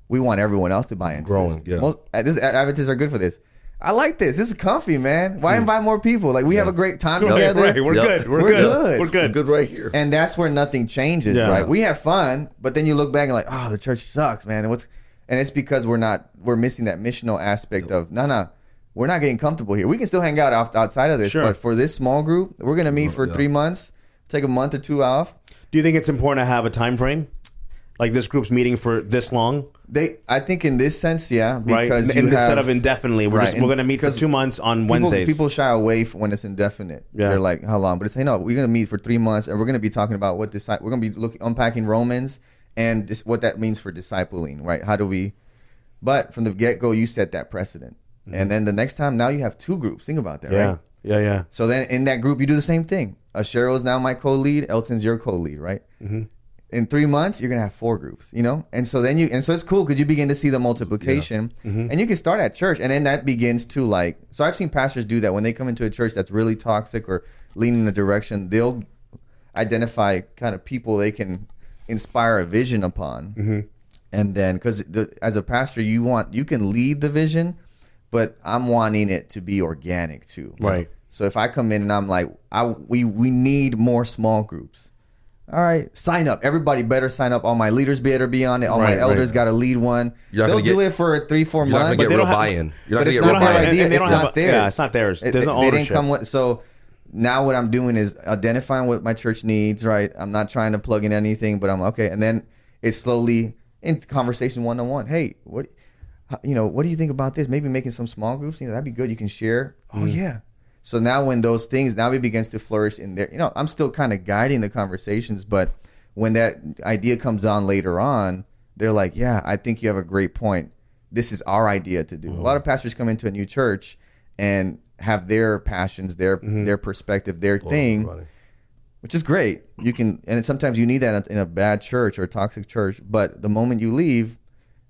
we want everyone else to buy into Growing, this. yeah. This Adventists are good for this. I like this. This is comfy, man. Why invite more people? Like we have a great time together. Right. We're good. We're good. We're good. Good right here. And that's where nothing changes, right? We have fun, but then you look back and like, oh, the church sucks, man. And it's because we're missing that missional aspect of no. We're not getting comfortable here. We can still hang out outside of this, but for this small group, we're going to meet for 3 months, take a month or two off. Do you think it's important to have a time frame? Like this group's meeting for this long? I think in this sense, yeah. Because right? Instead of indefinitely, we're going to meet for 2 months on Wednesdays. People shy away when it's indefinite. Yeah. They're like, how long? But it's, hey, no, we're going to meet for 3 months, and we're going to be talking about we're going to be unpacking Romans and what that means for discipling, right? How do we... But from the get-go, you set that precedent. And then the next time, now you have 2 groups. Think about that, right? Yeah. So then in that group, you do the same thing. Cheryl is now my co-lead. Elton's your co-lead, right? In 3 months, you're gonna have 4 groups, And so then so it's cool because you begin to see the multiplication, and you can start at church, and then that begins to So I've seen pastors do that when they come into a church that's really toxic or leaning in a direction. They'll identify kind of people they can inspire a vision upon, and then because as a pastor, you can lead the vision. But I'm wanting it to be organic too. Right. So if I come in and I'm like, we need more small groups. All right, sign up. Everybody better sign up. All my leaders better be on it. All my elders got to lead one. They'll do it for 3-4 months. You're not going to get real buy-in. You're not going to get real real buy-in. It's not theirs. Yeah, it's not theirs. There's no ownership. They didn't come with, so now what I'm doing is identifying what my church needs, right? I'm not trying to plug in anything, but I'm okay. And then it's slowly in conversation one-on-one. Hey, what do you think about this? Maybe making some small groups, that'd be good. You can share. Oh yeah. So now when those things, now it begins to flourish in there, I'm still kind of guiding the conversations, but when that idea comes on later on, they're like, yeah, I think you have a great point. This is our idea to do. A lot of pastors come into a new church and have their passions, their perspective, their thing, which is great. You can, and sometimes you need that in a bad church or a toxic church. But the moment you leave,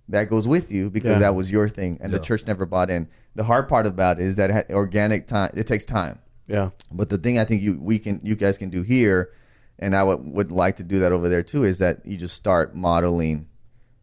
that goes with you because that was your thing, and the church never bought in. The hard part about it is that organic time. It takes time. Yeah. But the thing I think you guys can do here, and I would like to do that over there too, is that you just start modeling.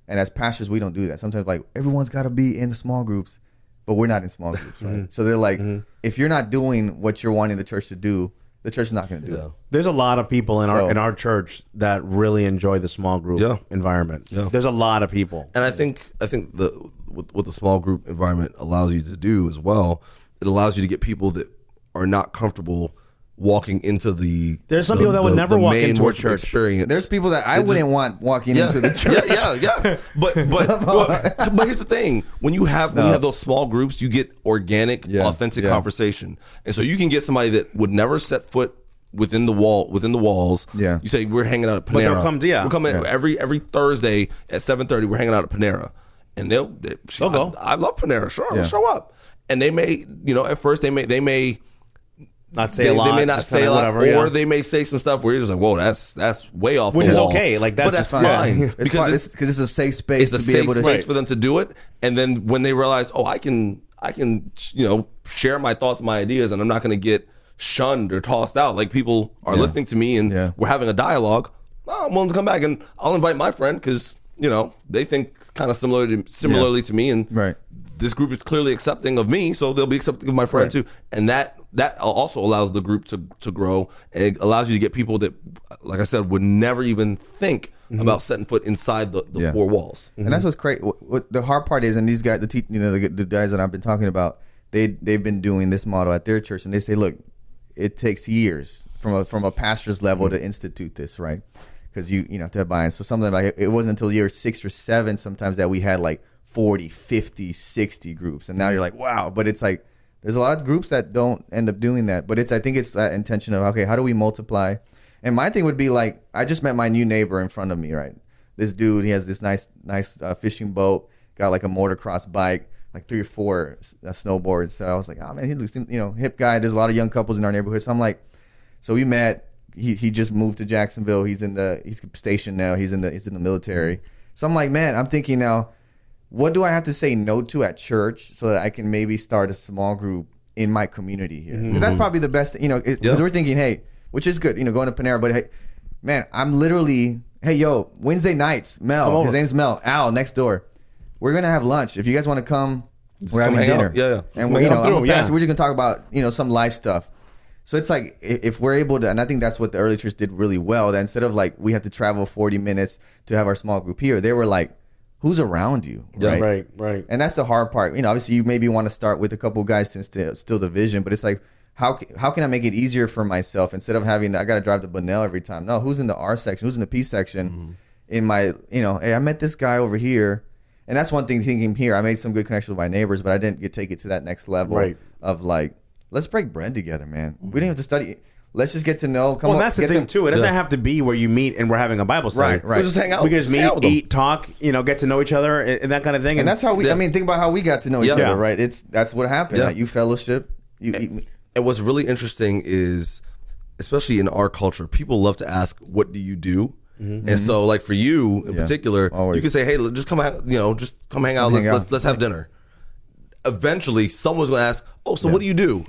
And as pastors, we don't do that. Sometimes like everyone's got to be in the small groups. But we're not in small groups, right? So they're like, if you're not doing what you're wanting the church to do, the church is not going to do it. There's a lot of people in our church that really enjoy the small group environment. Yeah. There's a lot of people, and I think what the small group environment allows you to do as well, it allows you to get people that are not comfortable walking into the. There's some people that would never walk into a church experience. There's people that I wouldn't want walking into the church. Yeah. But here's the thing: when you have those small groups, you get organic, authentic conversation, and so you can get somebody that would never set foot within the walls. Yeah. You say we're hanging out at Panera. But they'll come. We're coming every Thursday at 7:30. We're hanging out at Panera, and they'll go. I love Panera. Sure, I'll show up. And they may, at first they may. Not say a lot. They may not say a lot, or they may say some stuff where you're just like, "Whoa, that's way off." Which the is wall. okay. Like but that's fine because it's a safe space. It's a safe space for them to do it. And then when they realize, "Oh, I can, share my thoughts, my ideas, and I'm not going to get shunned or tossed out." Like people are listening to me, and we're having a dialogue. Oh, I'm willing to come back, and I'll invite my friend because they think kind of similarly to me, and this group is clearly accepting of me, so they'll be accepting of my friend too. And that also allows the group to grow, and it allows you to get people that, like I said, would never even think about setting foot inside the four walls. And that's what's great. What the hard part is, and these guys, the guys that I've been talking about, they've been doing this model at their church, and they say, look, it takes years from a pastor's level to institute this, right? Because you have to have buy-in. So something like it wasn't until year 6 or 7 sometimes that we had like 40, 50, 60 groups. And now you're like, wow. But it's like, there's a lot of groups that don't end up doing that. But I think it's that intention of, okay, how do we multiply? And my thing would be like, I just met my new neighbor in front of me, right? This dude, he has this nice fishing boat, got like a motocross bike, like 3 or 4 snowboards. So I was like, oh man, he looks, hip guy. There's a lot of young couples in our neighborhood. So I'm like, so we met. He just moved to Jacksonville. He's stationed now. He's in the military. So I'm like, man, I'm thinking now, what do I have to say no to at church so that I can maybe start a small group in my community here? Because that's probably the best, because we're thinking, hey, which is good, going to Panera, but hey, man, I'm literally, hey, yo, Wednesday nights, Mel, his name's Mel, Al, next door. We're going to have lunch. If you guys want to come, we're having dinner. Yeah. And I'm a pastor, we're just going to talk about, some life stuff. So it's like, if we're able to, and I think that's what the early church did really well, that instead of like, we had to travel 40 minutes to have our small group here, they were like, who's around you, right? Right. And that's the hard part. Obviously you maybe want to start with a couple guys to instill the vision, but it's like, how can I make it easier for myself instead of having, I got to drive to Bunnell every time? No, who's in the R section? Who's in the P section? In my, hey, I met this guy over here. And that's one thing thinking here, I made some good connections with my neighbors, but I didn't take it to that next level of like, let's break bread together, man. We didn't have to study. Let's just get to know. That's the thing too. It doesn't have to be where you meet and we're having a Bible study. Right. We'll just hang out. We can just meet, eat, talk, get to know each other and that kind of thing. And that's how we. think about how we got to know each other, right? That's what happened. Like you fellowship. And what's really interesting is, especially in our culture, people love to ask, "What do you do?" And so, like for you in particular, you can say, "Hey, just come out. Just come hang out. Let's have dinner." Eventually, someone's going to ask, "Oh, so what do you do?"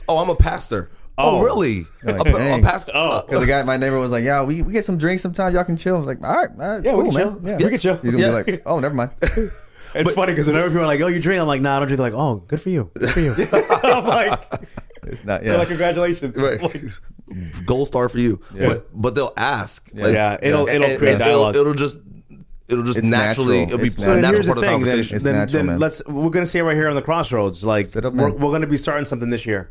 "Oh, I'm a pastor." Oh, really? Like, a pastor? Because the guy, my neighbor, was like, "Yeah, we get some drinks sometimes. Y'all can chill." I was like, "All right, yeah, we can chill. Yeah, we can chill." He's gonna be like, "Oh, never mind." It's funny because whenever people are like, "Oh, you drink," I'm like, "Nah, I don't drink." They're like, "Oh, good for you. Good for you." I'm like, "It's not." They're like, "Congratulations." Right. Gold star for you. But they'll ask. It'll create dialogue. It'll just naturally. It'll be a natural part of the conversation. Then we're gonna say right here on the Crossroads, like we're gonna be starting something this year.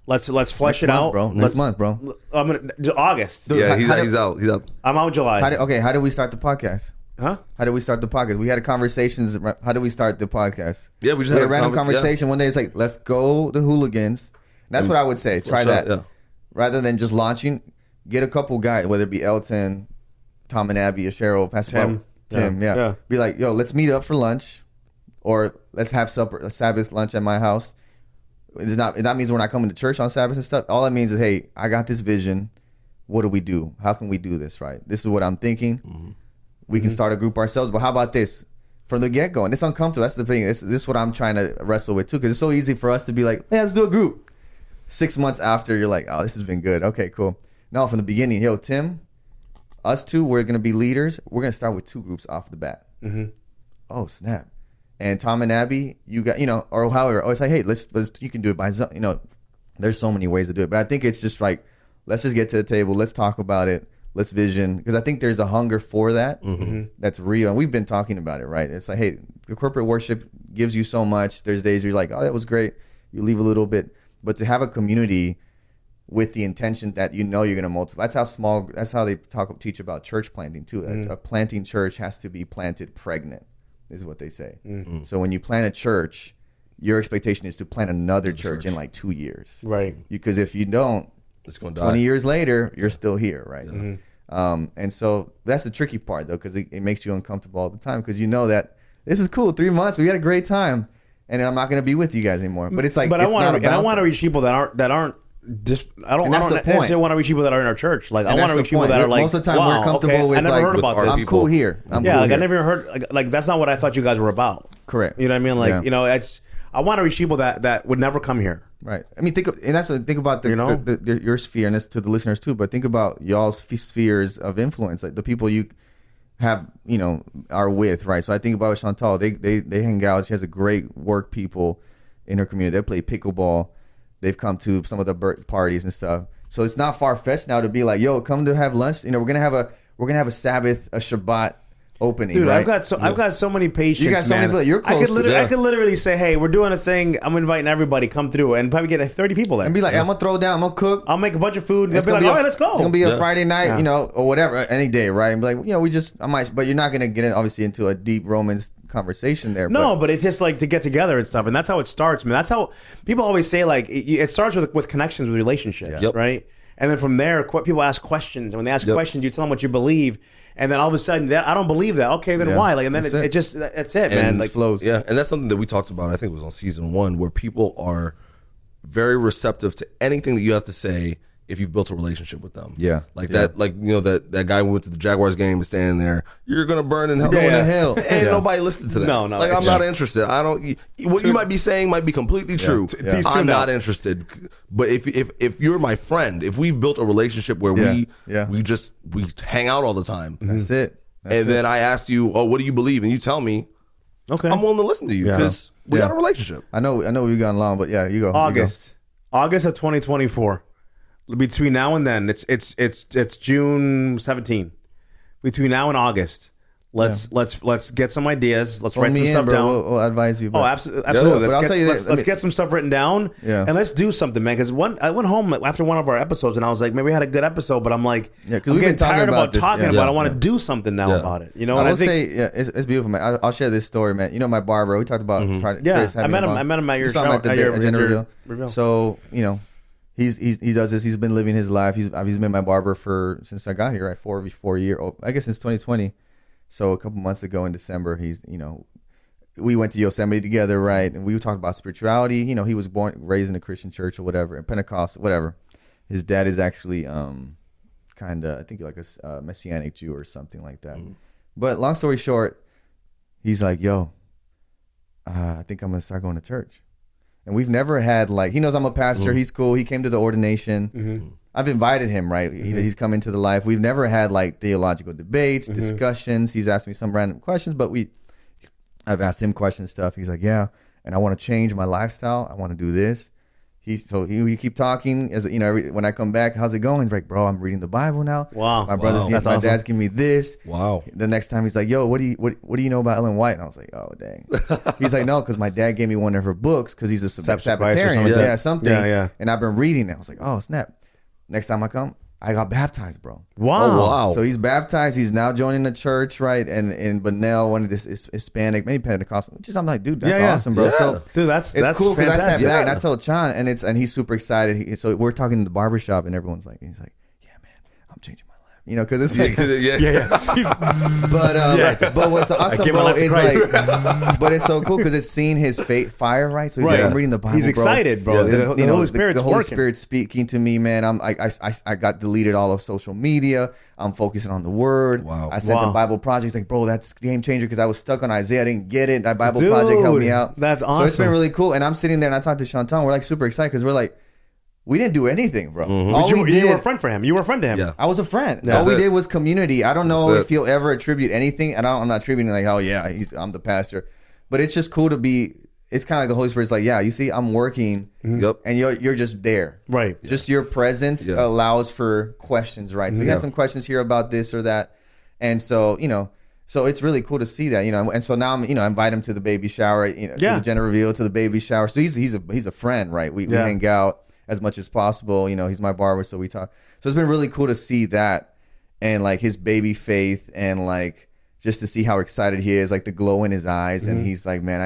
Let's flesh it month, out, bro. Next month, bro. I'm gonna August. Dude, Yeah, how he's out. He's out. I'm out July. How did we start the podcast? Huh? How did we start the podcast? We had a conversations. How did we start the podcast? Yeah, we just had had a random conversation. Yeah. One day it's like, let's go the hooligans. And that's what I would say. Try that. Yeah. Rather than just launching, get a couple guys, whether it be Elton, Tom and Abby, or Cheryl, Pastor Tim. Yeah. Be like, yo, let's meet up for lunch, or let's have supper, a Sabbath lunch at my house. That means we're not coming to church on Sabbath and stuff. All it means is, hey, I got this vision. What do we do? How can we do this right? This is what I'm thinking. Mm-hmm. We can start a group ourselves, but how about this? From the get-go, and it's uncomfortable. That's the thing. This is what I'm trying to wrestle with too, because it's so easy for us to be like, hey, let's do a group. 6 months after, you're like, oh, this has been good. Okay, cool. No, from the beginning, yo, Tim, us two, we're going to be leaders. We're going to start with 2 groups off the bat. Mm-hmm. Oh, snap. And Tom and Abby, you got, or however, it's like, hey, let's you can do it by, there's so many ways to do it. But I think it's just like, let's just get to the table. Let's talk about it. Let's vision. Because I think there's a hunger for that that's real. And we've been talking about it, right? It's like, hey, the corporate worship gives you so much. There's days where you're like, oh, that was great. You leave a little bit. But to have a community with the intention that you're going to multiply. That's how they teach about church planting too. A planting church has to be planted pregnant, is what they say. Mm-hmm. So when you plant a church, your expectation is to plant another church in like 2 years. Right. Because if you don't, it's going to 20 years later, you're still here, right? Mm-hmm. And so that's the tricky part, though, because it makes you uncomfortable all the time, because you know that this is cool. 3 months, we had a great time, and I'm not going to be with you guys anymore. But it's like, I want to reach people that aren't. I don't necessarily want to reach people that are in our church. Like, I want to reach people that are like, most of the time we're comfortable with, I never heard about this. I'm cool here. I never heard like that's not what I thought you guys were about. Correct. You know what I mean? Like, I want to reach people that would never come here. Right. I mean, think about your sphere, and this to the listeners too. But think about y'all's spheres of influence, like the people you have, are with, right? So I think about Chantal. They hang out. She has a great work people in her community. They play pickleball. They've come to some of the birth parties and stuff. So it's not far fetched now to be like, yo, come to have lunch. We're gonna have a Sabbath, a Shabbat opening. Dude, right? I've got so many patients. You got so many people. You're close to. I could literally say, hey, we're doing a thing. I'm inviting everybody. Come through, and probably get 30 people there. And be like, I'm gonna throw down. I'm gonna cook. I'll make a bunch of food. They'll be like, all right, let's go. It's gonna be a Friday night, or whatever, any day, right? And be like, but you're not gonna get obviously into a deep Romans conversation there. No, but it's just like to get together and stuff, and that's how it starts. I mean, that's how people always say, like, it starts with connections, with relationships, right? And then from there, people ask questions, and when they ask questions, you tell them what you believe, and then all of a sudden, I don't believe that. Okay, then why? Like, and then that's it, man. Like, flows. Yeah, and that's something that we talked about. I think it was on season 1, where people are very receptive to anything that you have to say if you've built a relationship with them. Yeah. Like that, like, that guy who went to the Jaguars game is standing there. You're going to burn in hell. Going to hell. Ain't nobody listening to that. No. Like, I'm not interested. What you might be saying might be completely true. I'm not interested. But if you're my friend, if we've built a relationship where we hang out all the time. That's it. Then I asked you, oh, what do you believe? And you tell me, okay, I'm willing to listen to you because we got a relationship. I know we've gone long, but you go. August of 2024. Between now and then, it's June 17. Between now and August, let's get some ideas. Let's write some stuff down. We'll advise you. Oh, absolutely. Let's get some stuff written down. Yeah. And let's do something, man. Because I went home after one of our episodes, and I was like, maybe we had a good episode, but I'm like, I'm getting tired about talking about it. I want to do something now about it. I will say, it's beautiful, man. I'll share this story, man. My barber. We talked about. Chris, I met him at your show. At the gender reveal. So he does this. He's been living his life. He's been my barber since I got here, right? 4 years. I guess since 2020. So a couple months ago in December, we went to Yosemite together, right? And we talked about spirituality. He was raised in a Christian church or whatever, and Pentecost, whatever. His dad is actually kind of, I think, like a Messianic Jew or something like that. Mm. But long story short, he's like, yo, I think I'm gonna start going to church. And we've never had, like, he knows I'm a pastor. He's cool. He came to the ordination. Mm-hmm. I've invited him, right? Mm-hmm. He's come into the life. We've never had, like, theological debates, discussions. He's asked me some random questions, but I've asked him questions stuff. He's like, yeah, and I want to change my lifestyle. I want to do this. he keep talking as you know. When I come back, how's it going? He's like, bro, I'm reading the Bible now. Wow, my brother's Wow. giving, my awesome. dad's giving me this. Wow. The next time he's like, yo, what do you know about Ellen White? And I was like, oh dang. He's like, no, because my dad gave me one of her books because he's a Sabbatarian. something. Yeah, something. Yeah. And I've been reading it. I was like, oh snap. Next time I come, I got baptized, bro. Wow. Oh, wow. So he's baptized. He's now joining the church, right? And in Bunnell, one of this is Hispanic, maybe Pentecostal. Which is, I'm like, dude, that's awesome, bro. Yeah. So Dude, that's cool because I sat fantastic. back and I told Chan, and he's super excited. So we're talking in the barbershop, and everyone's like, he's like, yeah, man, I'm changing my life, you know, because it's like. Yeah. But what's awesome, gave my bro, life to is Christ. like, but it's so cool because it's seeing his fire, right? So he's like, I'm reading the Bible, He's excited, bro. Yeah. The Holy Spirit's the Holy working. Spirit speaking to me, man. I got deleted all of social media. I'm focusing on the Word. Wow. I sent Wow. the Bible project. He's like, bro, that's game changer because I was stuck on Isaiah. I didn't get it. That Bible project helped me out. That's So it's been awesome. really cool. And I'm sitting there and I talked to Shantan. We're like super excited because we're like, we didn't do anything, bro. All we You did. were a friend for him. You were a friend to him. Yeah. I was a friend. That's All we it. did was community. I don't know That's if it. he'll ever attribute anything. And I'm not attributing like, oh yeah, I'm the pastor. But it's just cool to be. It's kind of like the Holy Spirit's like, yeah, you see, I'm working, Yep. and you're just there. Right. Just your presence Yeah. allows for questions, right? So we had some questions here about this or that, and so so it's really cool to see that, And so now I invite him to the baby shower, to Yeah. the gender reveal, to the baby shower. So he's a friend, right? We hang out as much as possible. He's my barber, so we talk. So it's been really cool to see that, and like his baby faith, and like just to see how excited he is, like the glow in his eyes, and he's like, man,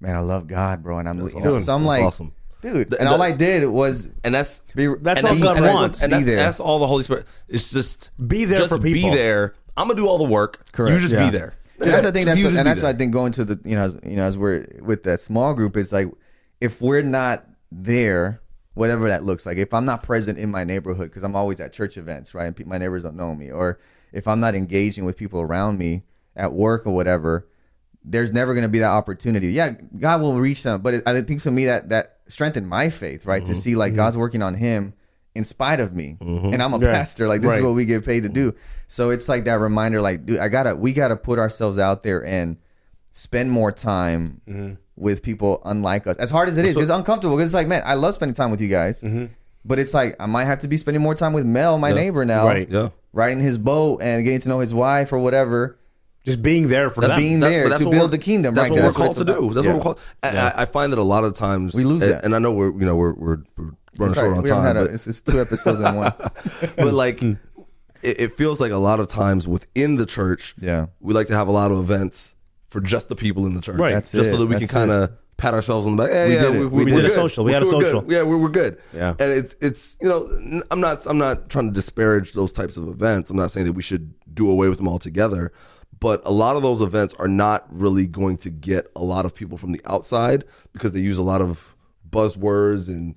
I love God, bro, and I'm, That's so I'm awesome. like, That's awesome. dude, and all I did was And that's That's and all God and wants. And Be that's, there. that's all the Holy Spirit. It's just Be there just for people. Be there. I'm gonna do all the work. Correct. You just Yeah. be there. That's the thing. Just you just be That's there. what I think going to the as we're with that small group is like, if we're not there, whatever that looks like. If I'm not present in my neighborhood because I'm always at church events, right? And my neighbors don't know me, or if I'm not engaging with people around me at work or whatever, there's never going to be that opportunity. Yeah, God will reach them, but I think to me that strengthened my faith, right? To see like God's working on him in spite of me, and I'm a Yeah. pastor. Like this is Right. what we get paid to do. So it's like that reminder, like, dude, we gotta put ourselves out there and spend more time with people unlike us. As hard as it is, it's uncomfortable because it's like, man, I love spending time with you guys, but it's like I might have to be spending more time with Mel, my neighbor now, Right. Yeah. riding his boat and getting to know his wife or whatever. Just being there for them. being there but that's to what build we're- the kingdom, That's right? what we're That's what called to it's do. about. That's Yeah. what we're called. I find that a lot of times We lose that. and I know we're running Sorry, short on we haven't time. had But, it's 2 episodes in one. but like, it feels like a lot of times within the church, Yeah. we like to have a lot of events for just the people in the church, Right. That's just so it. that we can That's kind of pat ourselves on the back. Hey, We yeah, did it. we We we're did a good. social. We had a We're social. good. Yeah, we're good. Yeah. And it's I'm not trying to disparage those types of events. I'm not saying that we should do away with them altogether. But a lot of those events are not really going to get a lot of people from the outside because they use a lot of buzzwords and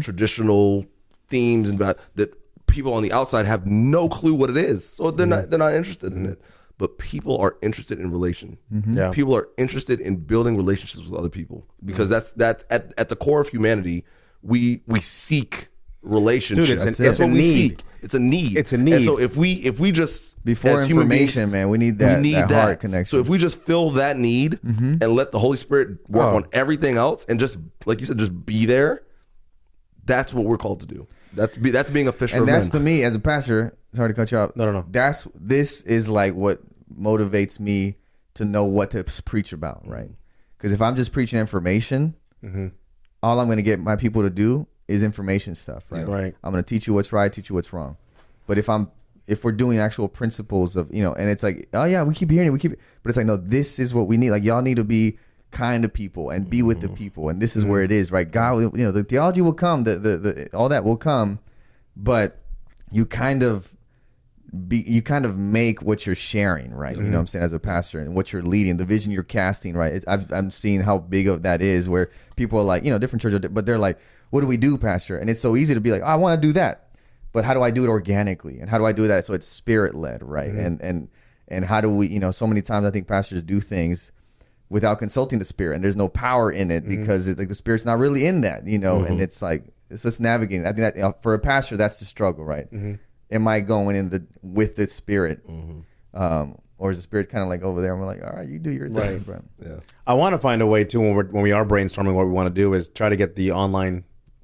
traditional themes and that people on the outside have no clue what it is. So they're not interested in it. But people are interested in relation. Yeah. People are interested in building relationships with other people because that's at the core of humanity. We seek relationships. Dude, that's a what we need. seek. It's a need. It's a need. And so if we just Before as human information, beings, man, we need that heart connection. So if we just fill that need and let the Holy Spirit work Oh. on everything else and just like you said, just be there, that's what we're called to do. That's being a fisher And of that's men. to me as a pastor. Sorry to cut you off. No. This is like what motivates me to know what to preach about, right? Because if I'm just preaching information, all I'm going to get my people to do is information stuff, right? Yeah. Right. I'm going to teach you what's right, teach you what's wrong. But if we're doing actual principles of, and it's like, oh yeah, we keep hearing it, but it's like, no, this is what we need. Like y'all need to be kind to people and be with the people, and this is where it is, right? God, the theology will come, the all that will come, but you kind of make what you're sharing, right? You know what I'm saying, as a pastor, and what you're leading, the vision you're casting, right? I'm seeing how big of that is, where people are like, different churches, but they're like, what do we do, pastor? And it's so easy to be like, oh, I want to do that, but how do I do it organically? And how do I do that so it's spirit led, right? And how do we, so many times I think pastors do things without consulting the spirit, and there's no power in it because it's like the spirit's not really in that, and it's like, it's just navigating. I think that for a pastor, that's the struggle, right? Am I going in with the spirit? Or is the spirit kind of like over there and we're like, all right, you do your thing, bro. Yeah. I want to find a way too when we are brainstorming what we want to do is try to get the online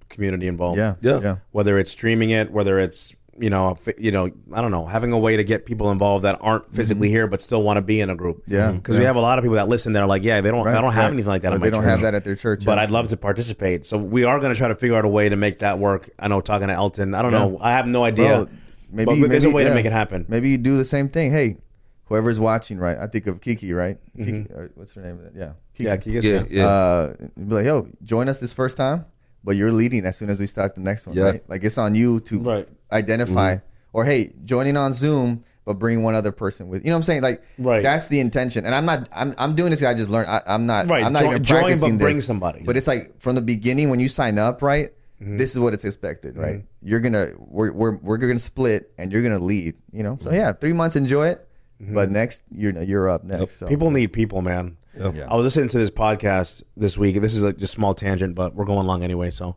community involved. Yeah. Whether it's streaming it, whether it's I don't know, having a way to get people involved that aren't physically here but still want to be in a group. Yeah. Because we have a lot of people that listen. They're like, I don't have anything like that. Or in my they don't church, have that at their church. but I'd love to participate. So we are going to try to figure out a way to make that work. I know, talking to Elton, I don't know. I have no idea. Bro, but there's a way to make it happen. Maybe you do the same thing. Hey, whoever's watching, right? I think of Kiki, right? Kiki, what's her name? Yeah. Kiki. Yeah, Kiki's be like, yo, join us this first time, but you're leading as soon as we start the next one, right? Like, it's on you to identify. Or, hey, joining on Zoom, but bring one other person with. You know what I'm saying? Like, that's the intention. And I'm doing this because I just learned. I'm not even practicing but bring this. somebody. But it's like, from the beginning, when you sign up, right? This is what it's expected, right? We're gonna split, and you're gonna lead. So 3 months, enjoy it. But next, you're up next. So. People need people, man. I was listening to this podcast this week. This is like just a small tangent, but we're going long anyway. So,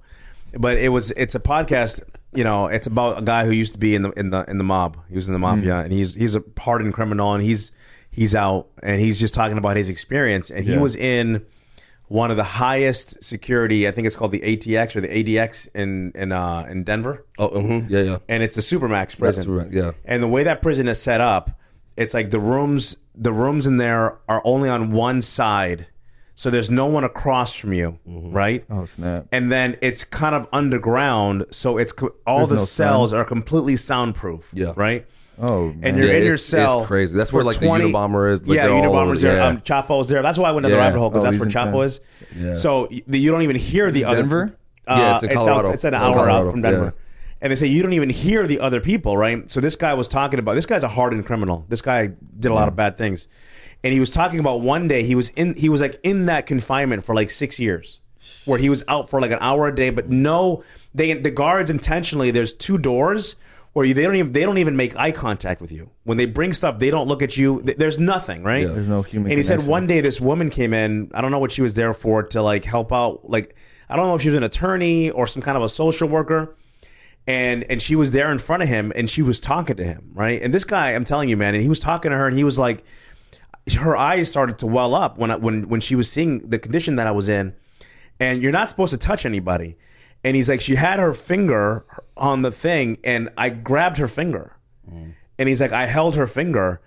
but it's a podcast. It's about a guy who used to be in the mob. He was in the mafia, and he's a hardened criminal, and he's out, and he's just talking about his experience. And he was in one of the highest security, I think it's called the ATX or the ADX in Denver. Yeah. And it's a Supermax prison. Yeah. And the way that prison is set up, it's like the rooms in there are only on one side, so there's no one across from you, right? Oh, snap! And then it's kind of underground, so all the cells are completely soundproof. Yeah. Right. Oh, man. And you're in your cell. It's crazy. That's where like the Unabomber is. Like, Unabomber's there. Chapo's there. That's why I went to the rabbit hole, because that's where Chapo is. Yeah. So you don't even hear the other. Denver? It's in Colorado. It's an hour out from Denver. Yeah. And they say you don't even hear the other people, right? So this guy was talking about, this guy's a hardened criminal. This guy did a lot of bad things. And he was talking about one day he was like in that confinement for like 6 years, where he was out for like an hour a day, but the guards intentionally, there's 2 doors where they don't even make eye contact with you. When they bring stuff, they don't look at you. There's nothing, right? Yeah. There's no human And he connection. said one day this woman came in, I don't know what she was there for, to like help out, like I don't know if she was an attorney or some kind of a social worker. And she was there in front of him, and she was talking to him, right? And this guy, I'm telling you, man, and he was talking to her, and he was like, her eyes started to well up when she was seeing the condition that I was in. And you're not supposed to touch anybody. And he's like, she had her finger on the thing, and I grabbed her finger. And he's like, I held her finger,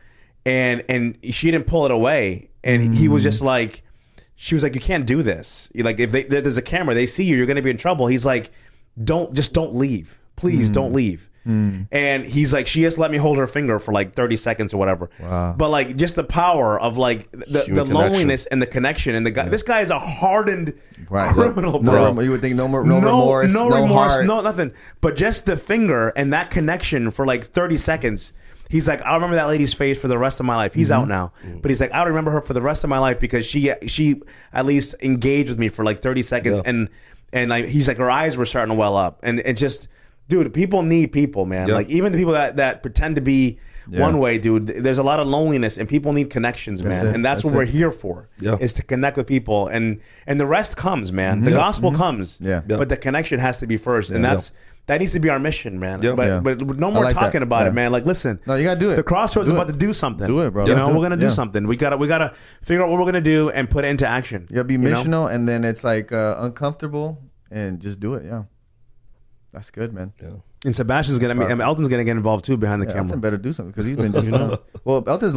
and she didn't pull it away. And he was just like, she was like, you can't do this. Like, if there's a camera, they see you're going to be in trouble. He's like, don't leave. Please don't leave. And he's like, she just let me hold her finger for like 30 seconds or whatever. Wow. But like, just the power of like the loneliness and the connection, and the guy. This guy is a hardened criminal, bro. You would think no remorse, no heart. no nothing. But just the finger and that connection for like 30 seconds. He's like, I'll remember that lady's face for the rest of my life. He's out now, but he's like, I'll remember her for the rest of my life because she at least engaged with me for like 30 seconds, and like, he's like, her eyes were starting to well up, and it just. Dude, people need people, man. Like, even the people that pretend to be one way, dude, there's a lot of loneliness, and people need connections, man. And that's what we're here for, is to connect with people. And the rest comes, man. The gospel comes, but the connection has to be first. And that needs to be our mission, man. But no more talking about it, man. Like, listen. No, you got to do it. The Crossroads is about to do something. Do it, bro. We're going to do something. We gotta figure out what we're going to do and put it into action. You got to be missional, and then it's like uncomfortable, and just do it, That's good, man. Yeah. And Sebastian's Elton's gonna get involved too behind the camera. Elton better do something because he's been just. Well, Elton's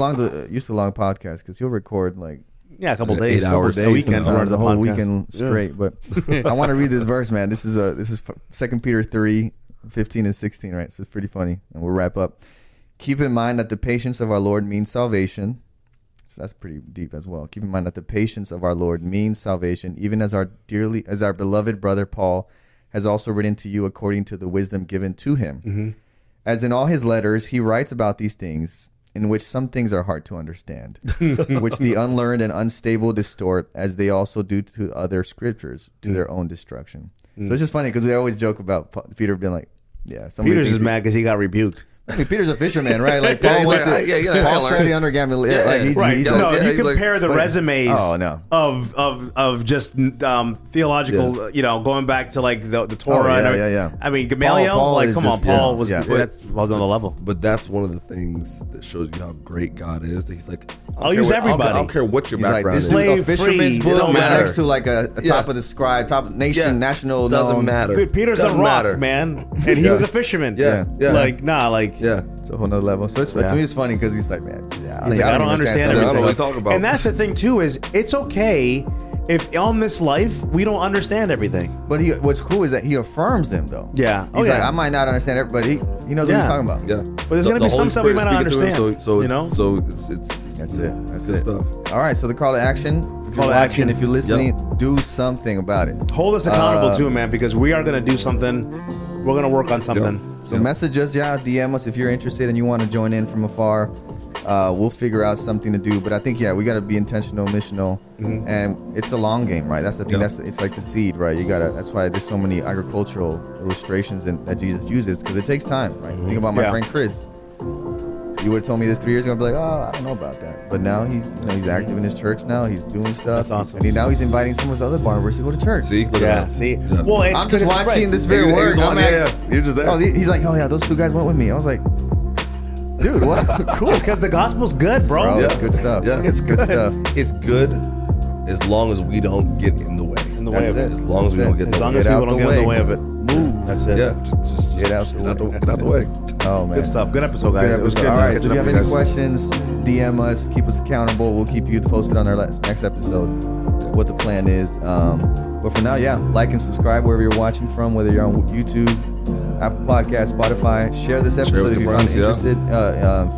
used to long podcasts because he'll record like a couple days, 8 hours, a weekend, or the whole weekend straight. But I want to read this verse, man. This is 2 Peter 3:15 and 16, right? So it's pretty funny, and we'll wrap up. Keep in mind that the patience of our Lord means salvation. So that's pretty deep as well. Keep in mind that the patience of our Lord means salvation, even as our beloved brother Paul has also written to you according to the wisdom given to him. As in all his letters, he writes about these things, in which some things are hard to understand, which the unlearned and unstable distort, as they also do to other scriptures, to their own destruction. So it's just funny because we always joke about Peter being like, some Peter's just mad because he got rebuked. I mean, Peter's a fisherman, right? Like Yeah, Paul he's went like, to yeah, Paul I studied learned. under Gamaliel. Yeah, Like he's, Right. he's No, like, you he's like- compare the like- resumes Oh, no. of just theological, going back to like the Torah. yeah, and everything. yeah. I mean, Gamaliel, Paul like, is come on, just- Paul yeah, was yeah. that's well another level. But that's one of the things that shows you how great God is. That He's like, I I'll don't use care what- everybody. I don't care what your He's like, background this is. dude's a Slave fisherman's free, book it don't is matter. next to like a Yeah. top of the scribe, top nation, Yeah. national. Doesn't known. matter. Dude, Peter's the Doesn't rock, matter. man, and he Yeah. was a fisherman. Yeah, yeah. Like, nah, like, Yeah. It's a whole nother level. So it's, Yeah. to me, it's funny because he's like, man, He's like, I don't understand I don't know everything. what he's talking about. And that's the thing too, is it's okay if on this life we don't understand everything. But what's cool is that he affirms them though. Yeah. He's Oh, like, yeah. I might not understand it, but he knows what he's Yeah. talking about. Yeah. But there's gonna be some Holy stuff we Spirit might not speaking to him, understand, So you know? So it's That's it. That's good it. stuff. All right. So the call to action. If you're Call to watching, action. if you're listening, do something about it. Hold us accountable too, man, because we are gonna do something. We're gonna work on something. So message us, DM us if you're interested and you want to join in from afar. We'll figure out something to do. But I think we got to be intentional, missional, and it's the long game, right? That's the thing. Yeah. It's like the seed, right? You gotta. That's why there's so many agricultural illustrations that Jesus uses because it takes time, right? Think about my Yeah. friend Chris. You would have told me this 3 years ago, I'd be like, oh, I don't know about that. But now he's active in his church now. He's doing stuff. That's awesome. And now he's inviting some of his other barbers to go to church. See, look Yeah. at that. See. Yeah. Well, it's I'm good just it watching spreads. this very word. I'm like, You're just there. oh, he's like, oh yeah, those two guys went with me. I was like, dude, what? Cool. It's because the gospel's good, bro. Bro, Yeah. it's good stuff. Yeah. It's good stuff. It's good as long as we don't get in the way. In the That's way of it. it. As long as we That's don't it. get in As the long way. as Get people out don't the get in the way. way of it. Move. That's it. Yeah, just Get out the way. Oh man. Good stuff. Good episode, guys. Good It was episode. good All right. So catching if you up have with any guys. questions, DM us. Keep us accountable. We'll keep you posted on our next episode. What the plan is. But for now, like and subscribe wherever you're watching from. Whether you're on YouTube, Apple Podcasts, Spotify. Share this episode with if you your find it friends, interested.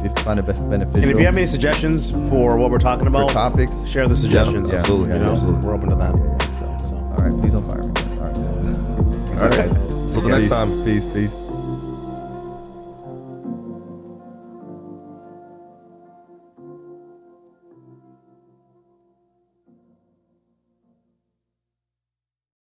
If you find it beneficial. And if you have any suggestions for what we're talking about, topics, share the suggestions. Yeah, absolutely, You know, absolutely. we're open to that. So, all right. Please don't fire me. All right. All right. Till the next time. Peace.